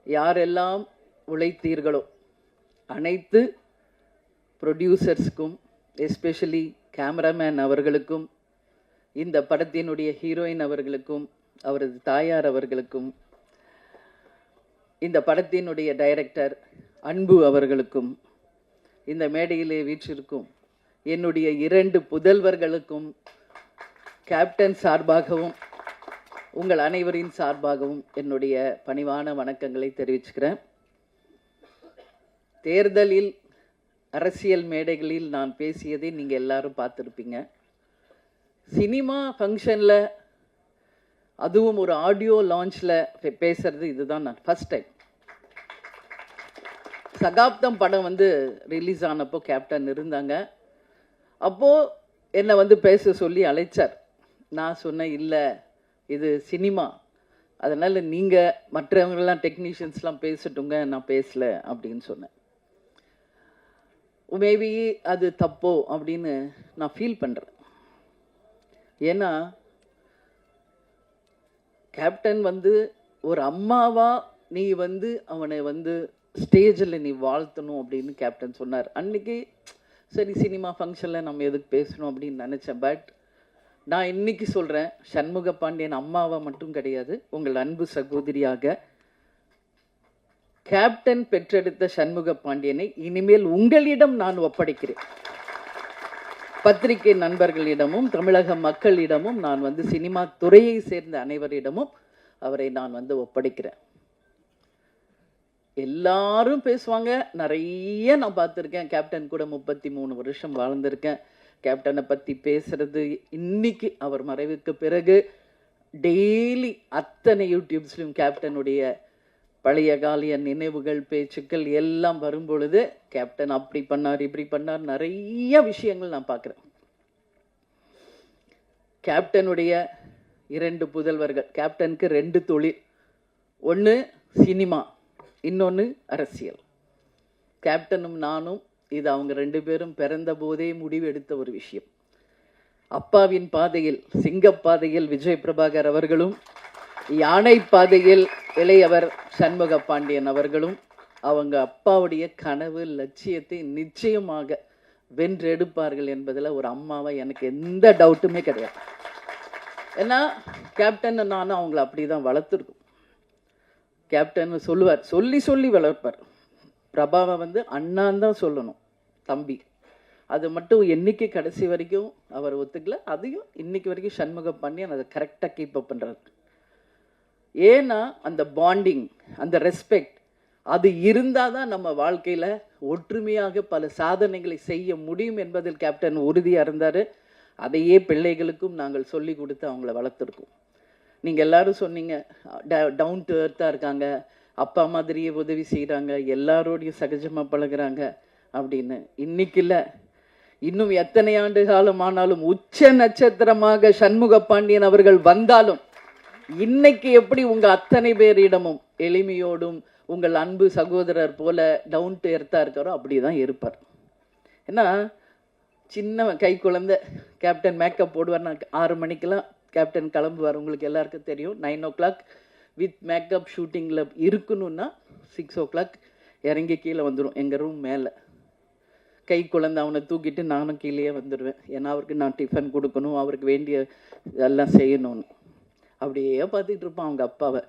யாரெல்லாம் உழைத்தீர்களோ அனைத்து ப்ரொடியூசர்ஸ்க்கும், எஸ்பெஷலி கேமராமேன் அவர்களுக்கும், இந்த படத்தினுடைய ஹீரோயின் அவர்களுக்கும், அவரது தாயார் அவர்களுக்கும், இந்த படத்தினுடைய டைரக்டர் அன்பு அவர்களுக்கும், இந்த மேடையிலே வீற்றிருக்கும் என்னுடைய 2 புதல்வர்களுக்கும் கேப்டன் சார்பாகவும் உங்கள் அனைவரின் சார்பாகவும் என்னுடைய பணிவான வணக்கங்களை தெரிவிச்சுக்கிறேன். தேர்தலில் அரசியல் மேடைகளில் நான் பேசியதை நீங்கள் எல்லாரும் பார்த்துருப்பீங்க. சினிமா ஃபங்க்ஷனில், அதுவும் ஒரு ஆடியோ லான்ச்சில் பேசுறது இதுதான் நான் ஃபஸ்ட் டைம். சகாப்தம் படம் ரிலீஸ் ஆனப்போ கேப்டன் இருந்தாங்க. அப்போது என்னை பேச சொல்லி அழைச்சார். நான் சொன்னேன், இல்லை இது சினிமா, அதனால் நீங்கள் மற்றவங்கெல்லாம் டெக்னீஷியன்ஸ்லாம் பேசட்டுங்க, நான் பேசலை அப்படின்னு சொன்னேன். மேபி அது தப்போ அப்படின்னு நான் ஃபீல் பண்ணுறேன். ஏன்னா கேப்டன் ஒரு அம்மாவா நீ அவனை ஸ்டேஜில் நீ வாழ்த்தணும் அப்படின்னு கேப்டன் சொன்னார். அன்றைக்கி சரி சினிமா ஃபங்க்ஷனில் நம்ம எதுக்கு பேசணும் அப்படின்னு நினச்சேன். பட் நான் இன்னைக்கு சொல்கிறேன், சண்முக பாண்டியன் அம்மாவா மட்டும் கிடையாது, உங்கள் அன்பு சகோதரியாக கேப்டன் பெற்றெடுத்த சண்முக பாண்டியனை இனிமேல் உங்களிடம் நான் ஒப்படைக்கிறேன். பத்திரிகை நண்பர்களிடமும் தமிழக மக்களிடமும் நான் சினிமா துறையை சேர்ந்த அனைவரிடமும் அவரை நான் ஒப்படைக்கிறேன். எல்லாரும் பேசுவாங்க, நிறைய நான் பார்த்துருக்கேன். கேப்டன் கூட 33 வருஷம் வாழ்ந்திருக்கேன். கேப்டனை பற்றி பேசுறது இன்னைக்கு அவர் மறைவுக்கு பிறகு டெய்லி அத்தனை யூடியூப்ஸ்லையும் கேப்டனுடைய பழைய காலிய நினைவுகள், பேச்சுக்கள் எல்லாம் வரும்பொழுது கேப்டன் அப்படி பண்ணார், இப்படி பண்ணார், நிறைய விஷயங்கள் நான் பார்க்குறேன். கேப்டனுடைய 2 புதல்வர்கள். கேப்டனுக்கு 2 தொழில், ஒன்று சினிமா, இன்னொன்று அரசியல். கேப்டனும் நானும் இது அவங்க 2 பேரும் பிறந்த போதே முடிவெடுத்த ஒரு விஷயம். அப்பாவின் பாதையில், சிங்கப்பாதையில் விஜய் பிரபாகர் அவர்களும், யானை பாதையில் இளையவர் சண்முக பாண்டியன் அவர்களும் அவங்க அப்பாவுடைய கனவு லட்சியத்தை நிச்சயமாக வென்றெடுப்பார்கள் என்பதில் ஒரு அம்மாவை எனக்கு எந்த டவுட்டுமே கிடையாது. ஏன்னா கேப்டன் நானும் அவங்கள அப்படி தான் வளர்த்துருக்கோம். கேப்டன் சொல்லுவார், சொல்லி சொல்லி வளர்ப்பார். பிரபாவை அண்ணான் தான் சொல்லணும், தம்பி. அது மட்டும் என்னைக்கு கடைசி வரைக்கும் அவர் ஒத்துக்கல. அதையும் இன்னைக்கு வரைக்கும் சண்முக பாண்டியன் அதை கரெக்டாக கீப் அப் பண்ணுறாரு. ஏன்னா அந்த பாண்டிங், அந்த ரெஸ்பெக்ட், அது இருந்தால் தான் நம்ம வாழ்க்கையில் ஒற்றுமையாக பல சாதனைகளை செய்ய முடியும் என்பதில் கேப்டன் உறுதியாக இருந்தார். அதையே பிள்ளைகளுக்கும் நாங்கள் சொல்லி கொடுத்து அவங்கள வளர்த்துருக்கோம். நீங்கள் எல்லாரும் சொன்னீங்க, டவுன் டு எர்த்தாக இருக்காங்க, அப்பா மாதிரியே உதவி செய்கிறாங்க, எல்லாரோடையும் சகஜமாக பழகுறாங்க அப்படின்னு. இன்னைக்கு இல்லை, இன்னும் எத்தனை ஆண்டு காலம் ஆனாலும் உச்ச நட்சத்திரமாக சண்முக பாண்டியன் அவர்கள் வந்தாலும் இன்னைக்கு எப்படி உங்க அத்தனை பேரிடமும் எளிமையோடும் உங்கள் அன்பு சகோதரர் போல டவுன் டு எர்த்தா இருக்காரோ அப்படிதான் இருப்பார். ஏன்னா சின்ன கை குழந்தை கேப்டன் மேக்கப் போடுவார். 6 மணிக்கெல்லாம் கேப்டன் கிளம்புவார். உங்களுக்கு எல்லாருக்கும் தெரியும். 9 o'clock வித் மேக்கப் ஷூட்டிங்கில் இருக்கணும்னா 6 o'clock இறங்கி கீழே வந்துடும் எங்கள் ரூம் மேலே. கை குழந்தை அவனை தூக்கிட்டு நானும் கீழே வந்துடுவேன். ஏன்னா அவருக்கு நான் டிஃபன் கொடுக்கணும், அவருக்கு வேண்டிய எல்லாம் செய்யணும்னு. அப்படியே பார்த்துக்கிட்டு இருப்பான் அவங்க அப்பாவை.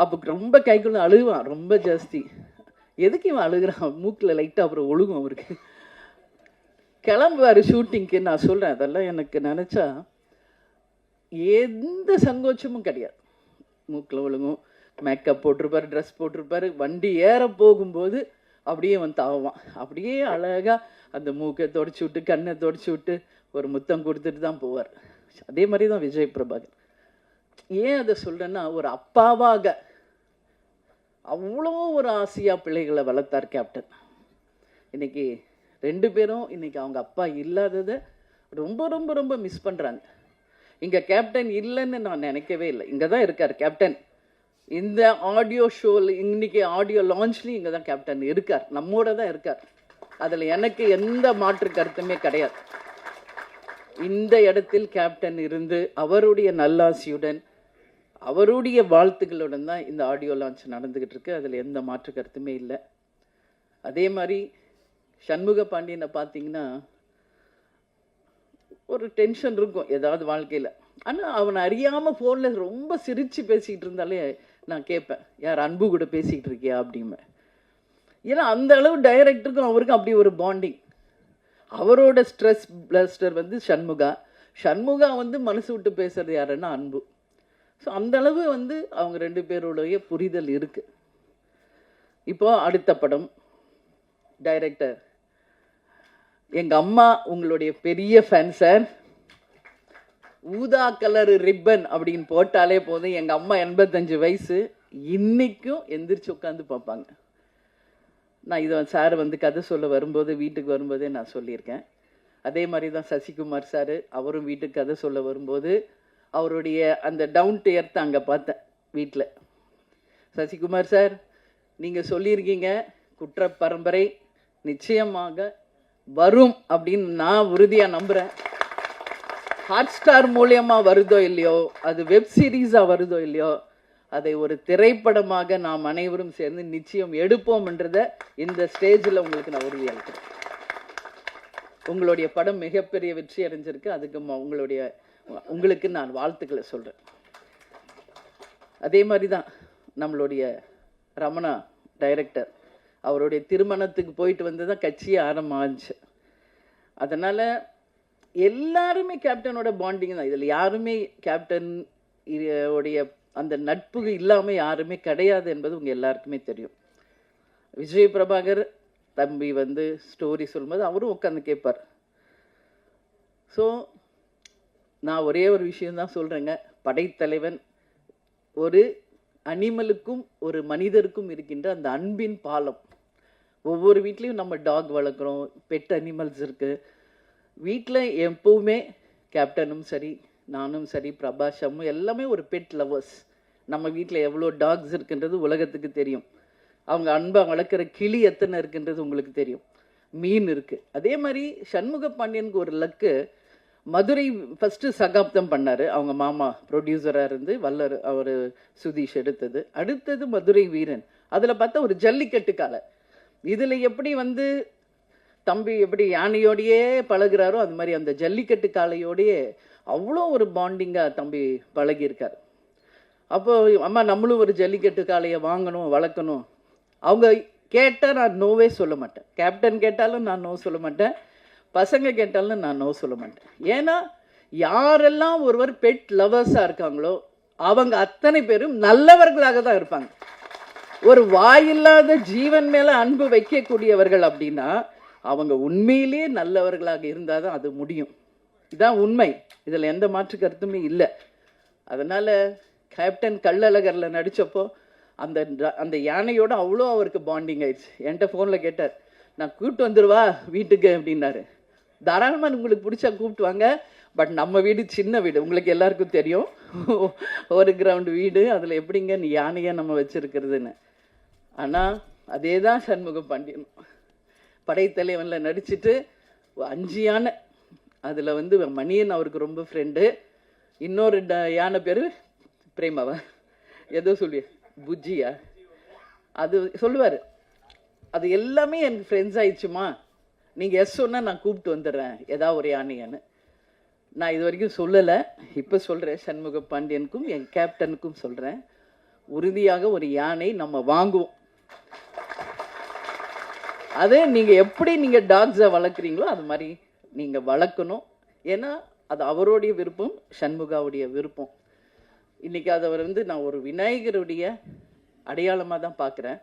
அப்போ ரொம்ப கைக்குள்ள அழுகுவான், ரொம்ப ஜாஸ்தி. எதுக்கு இவன் அழுகிறான்? மூக்கில் லைட்டாக அப்புறம் ஒழுகும் அவருக்கு. கிளம்புவார் ஷூட்டிங்க்கு. நான் சொல்கிறேன், அதெல்லாம் எனக்கு நினச்சா எந்த சங்கோச்சமும் கிடையாது. மூக்கில் ஒழுங்கும், மேக்கப் போட்டிருப்பார், ட்ரெஸ் போட்டிருப்பார். வண்டி ஏற போகும்போது அப்படியே ஆவான். அப்படியே அழகாக அந்த மூக்கை தொடச்சி விட்டு, கண்ணை தொடச்சி விட்டு ஒரு முத்தம் கொடுத்துட்டு தான் போவார். அதே மாதிரி தான் விஜய் பிரபாகர். ஏன் அதை சொல்கிறேன்னா, ஒரு அப்பாவாக அவ்வளோ ஒரு ஆசையாக பிள்ளைகளை வளர்த்தார் கேப்டன். இன்னைக்கு 2 பேரும் இன்னைக்கு அவங்க அப்பா இல்லாததை ரொம்ப ரொம்ப ரொம்ப மிஸ் பண்ணுறாங்க. இங்கே கேப்டன் இல்லைன்னு நான் நினைக்கவே இல்லை. இங்கே தான் இருக்கார் கேப்டன். இந்த ஆடியோ ஷோவில், இன்னைக்கு ஆடியோ லான்ச்லேயும் இங்கே தான் கேப்டன் இருக்கார், நம்மோட தான் இருக்கார். அதில் எனக்கு எந்த மாற்று கருத்துமே கிடையாது. இந்த இடத்தில் கேப்டன் இருந்து அவருடைய நல்லாசியுடன் அவருடைய வாழ்த்துக்களுடன் தான் இந்த ஆடியோ லான்ச் நடந்துக்கிட்டு இருக்கு. அதில் எந்த மாற்று கருத்துமே இல்லை. அதே மாதிரி சண்முக பாண்டியனை பார்த்தீங்கன்னா ஒரு டென்ஷன் இருக்கும் ஏதாவது வாழ்க்கையில். ஆனால் அவனை அறியாமல் ஃபோனில் ரொம்ப சிரித்து பேசிக்கிட்டு இருந்தாலே நான் கேட்பேன், யார் அன்பு கூட பேசிக்கிட்டு இருக்கியா அப்படிமே. ஏன்னா அந்த அளவு டைரக்டருக்கும் அவருக்கும் அப்படி ஒரு பாண்டிங். அவரோட ஸ்ட்ரெஸ் பிளஸ்டர் வந்து சண்முகா வந்து மனசு விட்டு பேசுறது யாருன்னா அன்பு. ஸோ அந்த அளவு வந்து அவங்க ரெண்டு பேருடைய புரிதல் இருக்கு. இப்போ அடுத்த படம் டைரக்டர் எங்க அம்மா உங்களுடைய பெரிய ஃபேன் சார். ஊதா கலர் ரிப்பன் அப்படின்னு போட்டாலே போதும். எங்க அம்மா 85 வயசு, இன்னைக்கும் எந்திரிச்சு உட்காந்து பார்ப்பாங்க. நான் இதை சார் வந்து கதை சொல்ல வரும்போது வீட்டுக்கு வரும்போதே நான் சொல்லியிருக்கேன். அதே மாதிரி தான் சசிகுமார் சார், அவரும் வீட்டுக்கு கதை சொல்ல வரும்போது அவருடைய அந்த டவுன் டு எர்த் அங்கே பார்த்தேன் வீட்டில். சசிகுமார் சார், நீங்கள் சொல்லியிருக்கீங்க குற்ற பரம்பரை நிச்சயமாக வரும் அப்படின்னு நான் உறுதியாக நம்புகிறேன். ஹாட் ஸ்டார் மூலியமாக வருதோ இல்லையோ, அது வெப் சீரீஸாக வருதோ இல்லையோ, அதை ஒரு திரைப்படமாக நாம் அனைவரும் சேர்ந்து நிச்சயம் எடுப்போம்ன்றதை இந்த ஸ்டேஜில் உங்களுக்கு நான் உறுதியளிக்கிறேன். உங்களுடைய படம் மிகப்பெரிய வெற்றி அடைஞ்சிருக்கு. அதுக்கு உங்களுக்கு நான் வாழ்த்துக்களை சொல்கிறேன். அதே மாதிரி தான் நம்மளுடைய ரமணா டைரக்டர், அவருடைய திருமணத்துக்கு போயிட்டு வந்து தான் கட்சியே ஆரம்பிச்சு. அதனால் எல்லாருமே கேப்டனோட பாண்டிங் தான். இதில் யாருமே கேப்டன் உடைய அந்த நட்பு இல்லாமல் யாருமே கிடையாது என்பது உங்கள் எல்லாருக்குமே தெரியும். விஜய் பிரபாகர் தம்பி வந்து ஸ்டோரி சொல்லும்போது அவரும் உட்காந்து கேட்பார். ஸோ நான் ஒரே ஒரு விஷயம்தான் சொல்கிறேங்க, படைத்தலைவன் ஒரு அனிமலுக்கும் ஒரு மனிதருக்கும் இருக்கின்ற அந்த அன்பின் பாலம். ஒவ்வொரு வீட்லேயும் நம்ம டாக் வளர்க்குறோம், பெட் அனிமல்ஸ் இருக்குது. வீட்டில் எப்பவுமே கேப்டனும் சரி, நானும் சரி, பிரபாஷமும் எல்லாமே ஒரு பெட் லவர்ஸ். நம்ம வீட்டில் எவ்வளோ டாக்ஸ் இருக்குன்றது உலகத்துக்கு தெரியும். அவங்க அன்பாக வளர்க்குற கிளி எத்தனை இருக்குன்றது உங்களுக்கு தெரியும். மீன் இருக்குது. அதே மாதிரி சண்முக பாண்டியனுக்கு ஒரு லக்கு, மதுரை ஃபஸ்ட்டு சகாப்தம் பண்ணார். அவங்க மாமா ப்ரொடியூசராக இருந்து வல்லர் அவர் சுதீஷ் எடுத்தது. அடுத்தது மதுரை வீரன். அதில் பார்த்தா ஒரு ஜல்லிக்கட்டு காலை. இதில் எப்படி வந்து தம்பி எப்படி யானையோடையே பழகுறாரோ அது மாதிரி அந்த ஜல்லிக்கட்டு காளையோடையே அவ்வளோ ஒரு பாண்டிங்காக தம்பி பழகியிருக்கார். அப்போ அம்மா நம்மளும் ஒரு ஜல்லிக்கட்டு காளையை வாங்கணும், வளர்க்கணும். அவங்க கேட்டால் நான் நோவே சொல்ல மாட்டேன். கேப்டன் கேட்டாலும் நான் நோ சொல்ல மாட்டேன், பசங்க கேட்டாலும் நான் நோ சொல்ல மாட்டேன். ஏன்னா யாரெல்லாம் ஒருவர் பெட் லவர்ஸாக இருக்காங்களோ அவங்க அத்தனை பேரும் நல்லவர்களாக தான் இருப்பாங்க. ஒரு வாயில்லாத ஜீவன் மேலே அன்பு வைக்கக்கூடியவர்கள் அப்படின்னா அவங்க உண்மையிலேயே நல்லவர்களாக இருந்தால் தான் அது முடியும். இதுதான் உண்மை. இதில் எந்த மாற்று கருத்துமே இல்லை. அதனால் கேப்டன் கள்ளழகரில் நடித்தப்போ அந்த யானையோட அவ்வளோ அவருக்கு பாண்டிங் ஆயிடுச்சு. என்கிட்ட ஃபோனில் கேட்டார், நான் கூப்பிட்டு வந்துடுவா வீட்டுக்கு அப்படின்னாரு. தாராளமாக உங்களுக்கு பிடிச்சா கூப்பிட்டு வாங்க, பட் நம்ம வீடு சின்ன வீடு, உங்களுக்கு எல்லாருக்கும் தெரியும், ஒரு கிரவுண்டு வீடு, அதில் எப்படிங்க நீ யானையை நம்ம வச்சுருக்கிறதுன்னு. ஆனால் அதே தான் சண்முக பாண்டியன் படைத்தலைவனில் நடிச்சுட்டு 5 யானை, அதில் வந்து மணியன் அவருக்கு ரொம்ப ஃப்ரெண்டு. இன்னொரு யானை பேர் பிரேமாவா ஏதோ சொல்லி புஜ்ஜியா அது சொல்லுவார். அது எல்லாமே எனக்கு ஃப்ரெண்ட்ஸ் ஆயிடுச்சுமா, நீங்கள் எஸ் சொன்னால் நான் கூப்பிட்டு வந்துடுறேன் ஏதாவது ஒரு யானையான்னு. நான் இது வரைக்கும் சொல்லலை, இப்போ சொல்கிறேன். சண்முக பாண்டியனுக்கும் என் கேப்டனுக்கும் சொல்கிறேன், உறுதியாக ஒரு யானை நம்ம வாங்குவோம். அதே நீங்கள் எப்படி நீங்கள் டாக்ஸை வளர்க்குறீங்களோ அது மாதிரி நீங்கள் வளர்க்கணும். ஏன்னா அது அவருடைய விருப்பம், சண்முகாவுடைய விருப்பம். இன்றைக்கி அதை வந்து நான் ஒரு விநாயகருடைய அடையாளமாக தான் பார்க்குறேன்.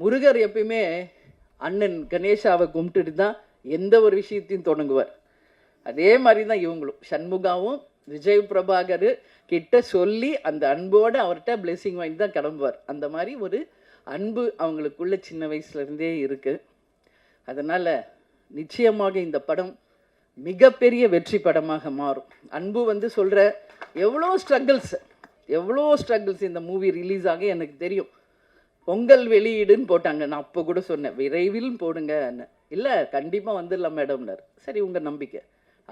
முருகர் எப்பயுமே அண்ணன் கணேஷாவை கும்பிட்டுட்டு தான் எந்த ஒரு விஷயத்தையும் தொடங்குவார். அதே மாதிரி தான் இவங்களும் சண்முகாவும் விஜய் பிரபாகர் கிட்ட சொல்லி அந்த அன்போடு அவர்கிட்ட பிளெஸிங் வாங்கி தான் கிளம்புவார். அந்த மாதிரி ஒரு அன்பு அவங்களுக்குள்ள சின்ன வயசுலேருந்தே இருக்குது. அதனால் நிச்சயமாக இந்த படம் மிகப்பெரிய வெற்றி படமாக மாறும். அன்பு வந்து சொல்கிற எவ்வளோ ஸ்ட்ரகிள்ஸ் இந்த மூவி ரிலீஸ் ஆக எனக்கு தெரியும். பொங்கல் வெளியீடுன்னு போட்டாங்க, நான் அப்போ கூட சொன்னேன் விரைவில் போடுங்க. இல்லை கண்டிப்பாக வந்துடலாம் மேடம்னார். சரி உங்கள் நம்பிக்கை.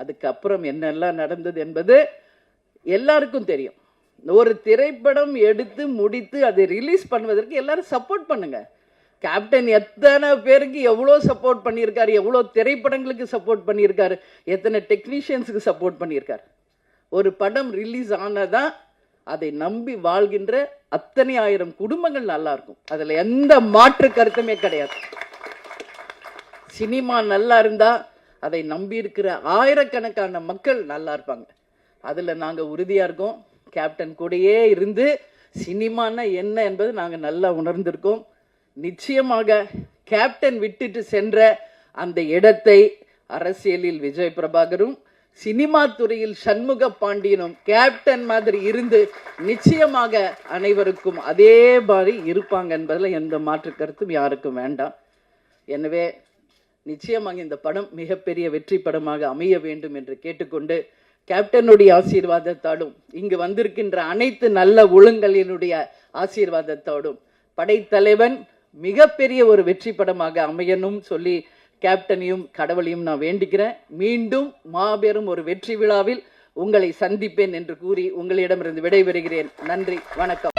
அதுக்கப்புறம் என்னெல்லாம் நடந்தது என்பது எல்லாருக்கும் தெரியும். ஒரு திரைப்படம் எடுத்து முடித்து அதை ரிலீஸ் பண்ணுவதற்கு எல்லாரும் சப்போர்ட் பண்ணுங்க. கேப்டன் எத்தனை பேருக்கு எவ்வளோ சப்போர்ட் பண்ணியிருக்காரு, எவ்வளோ திரைப்படங்களுக்கு சப்போர்ட் பண்ணியிருக்காரு, எத்தனை டெக்னீஷியன்ஸுக்கு சப்போர்ட் பண்ணியிருக்காரு. ஒரு படம் ரிலீஸ் ஆனதான் அதை நம்பி வாழ்கின்ற அத்தனை ஆயிரம் குடும்பங்கள் நல்லா இருக்கும். அதில் எந்த மாற்று கருத்துமே கிடையாது. சினிமா நல்லா இருந்தா அதை நம்பி இருக்கிற ஆயிரக்கணக்கான மக்கள் நல்லா இருப்பாங்க. அதில் நாங்கள் உறுதியாக இருக்கோம். கேப்டன் கூடயே இருந்து சினிமானா என்ன என்பது நாங்கள் நல்லா உணர்ந்திருக்கோம். நிச்சயமாக கேப்டன் விட்டுட்டு சென்ற அந்த இடத்தை அரசியலில் விஜய் பிரபாகரும், சினிமா துறையில் சண்முக பாண்டியனும் கேப்டன் மாதிரி இருந்து நிச்சயமாக அனைவருக்கும் அதே மாதிரி இருப்பாங்க என்பதில் எந்த மாற்று கருத்தும் யாருக்கும் வேண்டாம். எனவே நிச்சயமாக இந்த படம் மிகப்பெரிய வெற்றி படமாக அமைய வேண்டும் என்று கேட்டுக்கொண்டு, கேப்டனுடைய ஆசீர்வாதத்தாலும் இங்கு வந்திருக்கின்ற அனைத்து நல்ல ஒழுங்கலினுடைய ஆசீர்வாதத்தோடும் படைத்தலைவன் மிகப்பெரிய ஒரு வெற்றி படமாக அமையணும் சொல்லி கேப்டனையும் கடவுளையும் நான் வேண்டிக்கிறேன். மீண்டும் மாபெரும் ஒரு வெற்றி விழாவில் உங்களை சந்திப்பேன் என்று கூறி உங்களிடமிருந்து விடைபெறுகிறேன். நன்றி, வணக்கம்.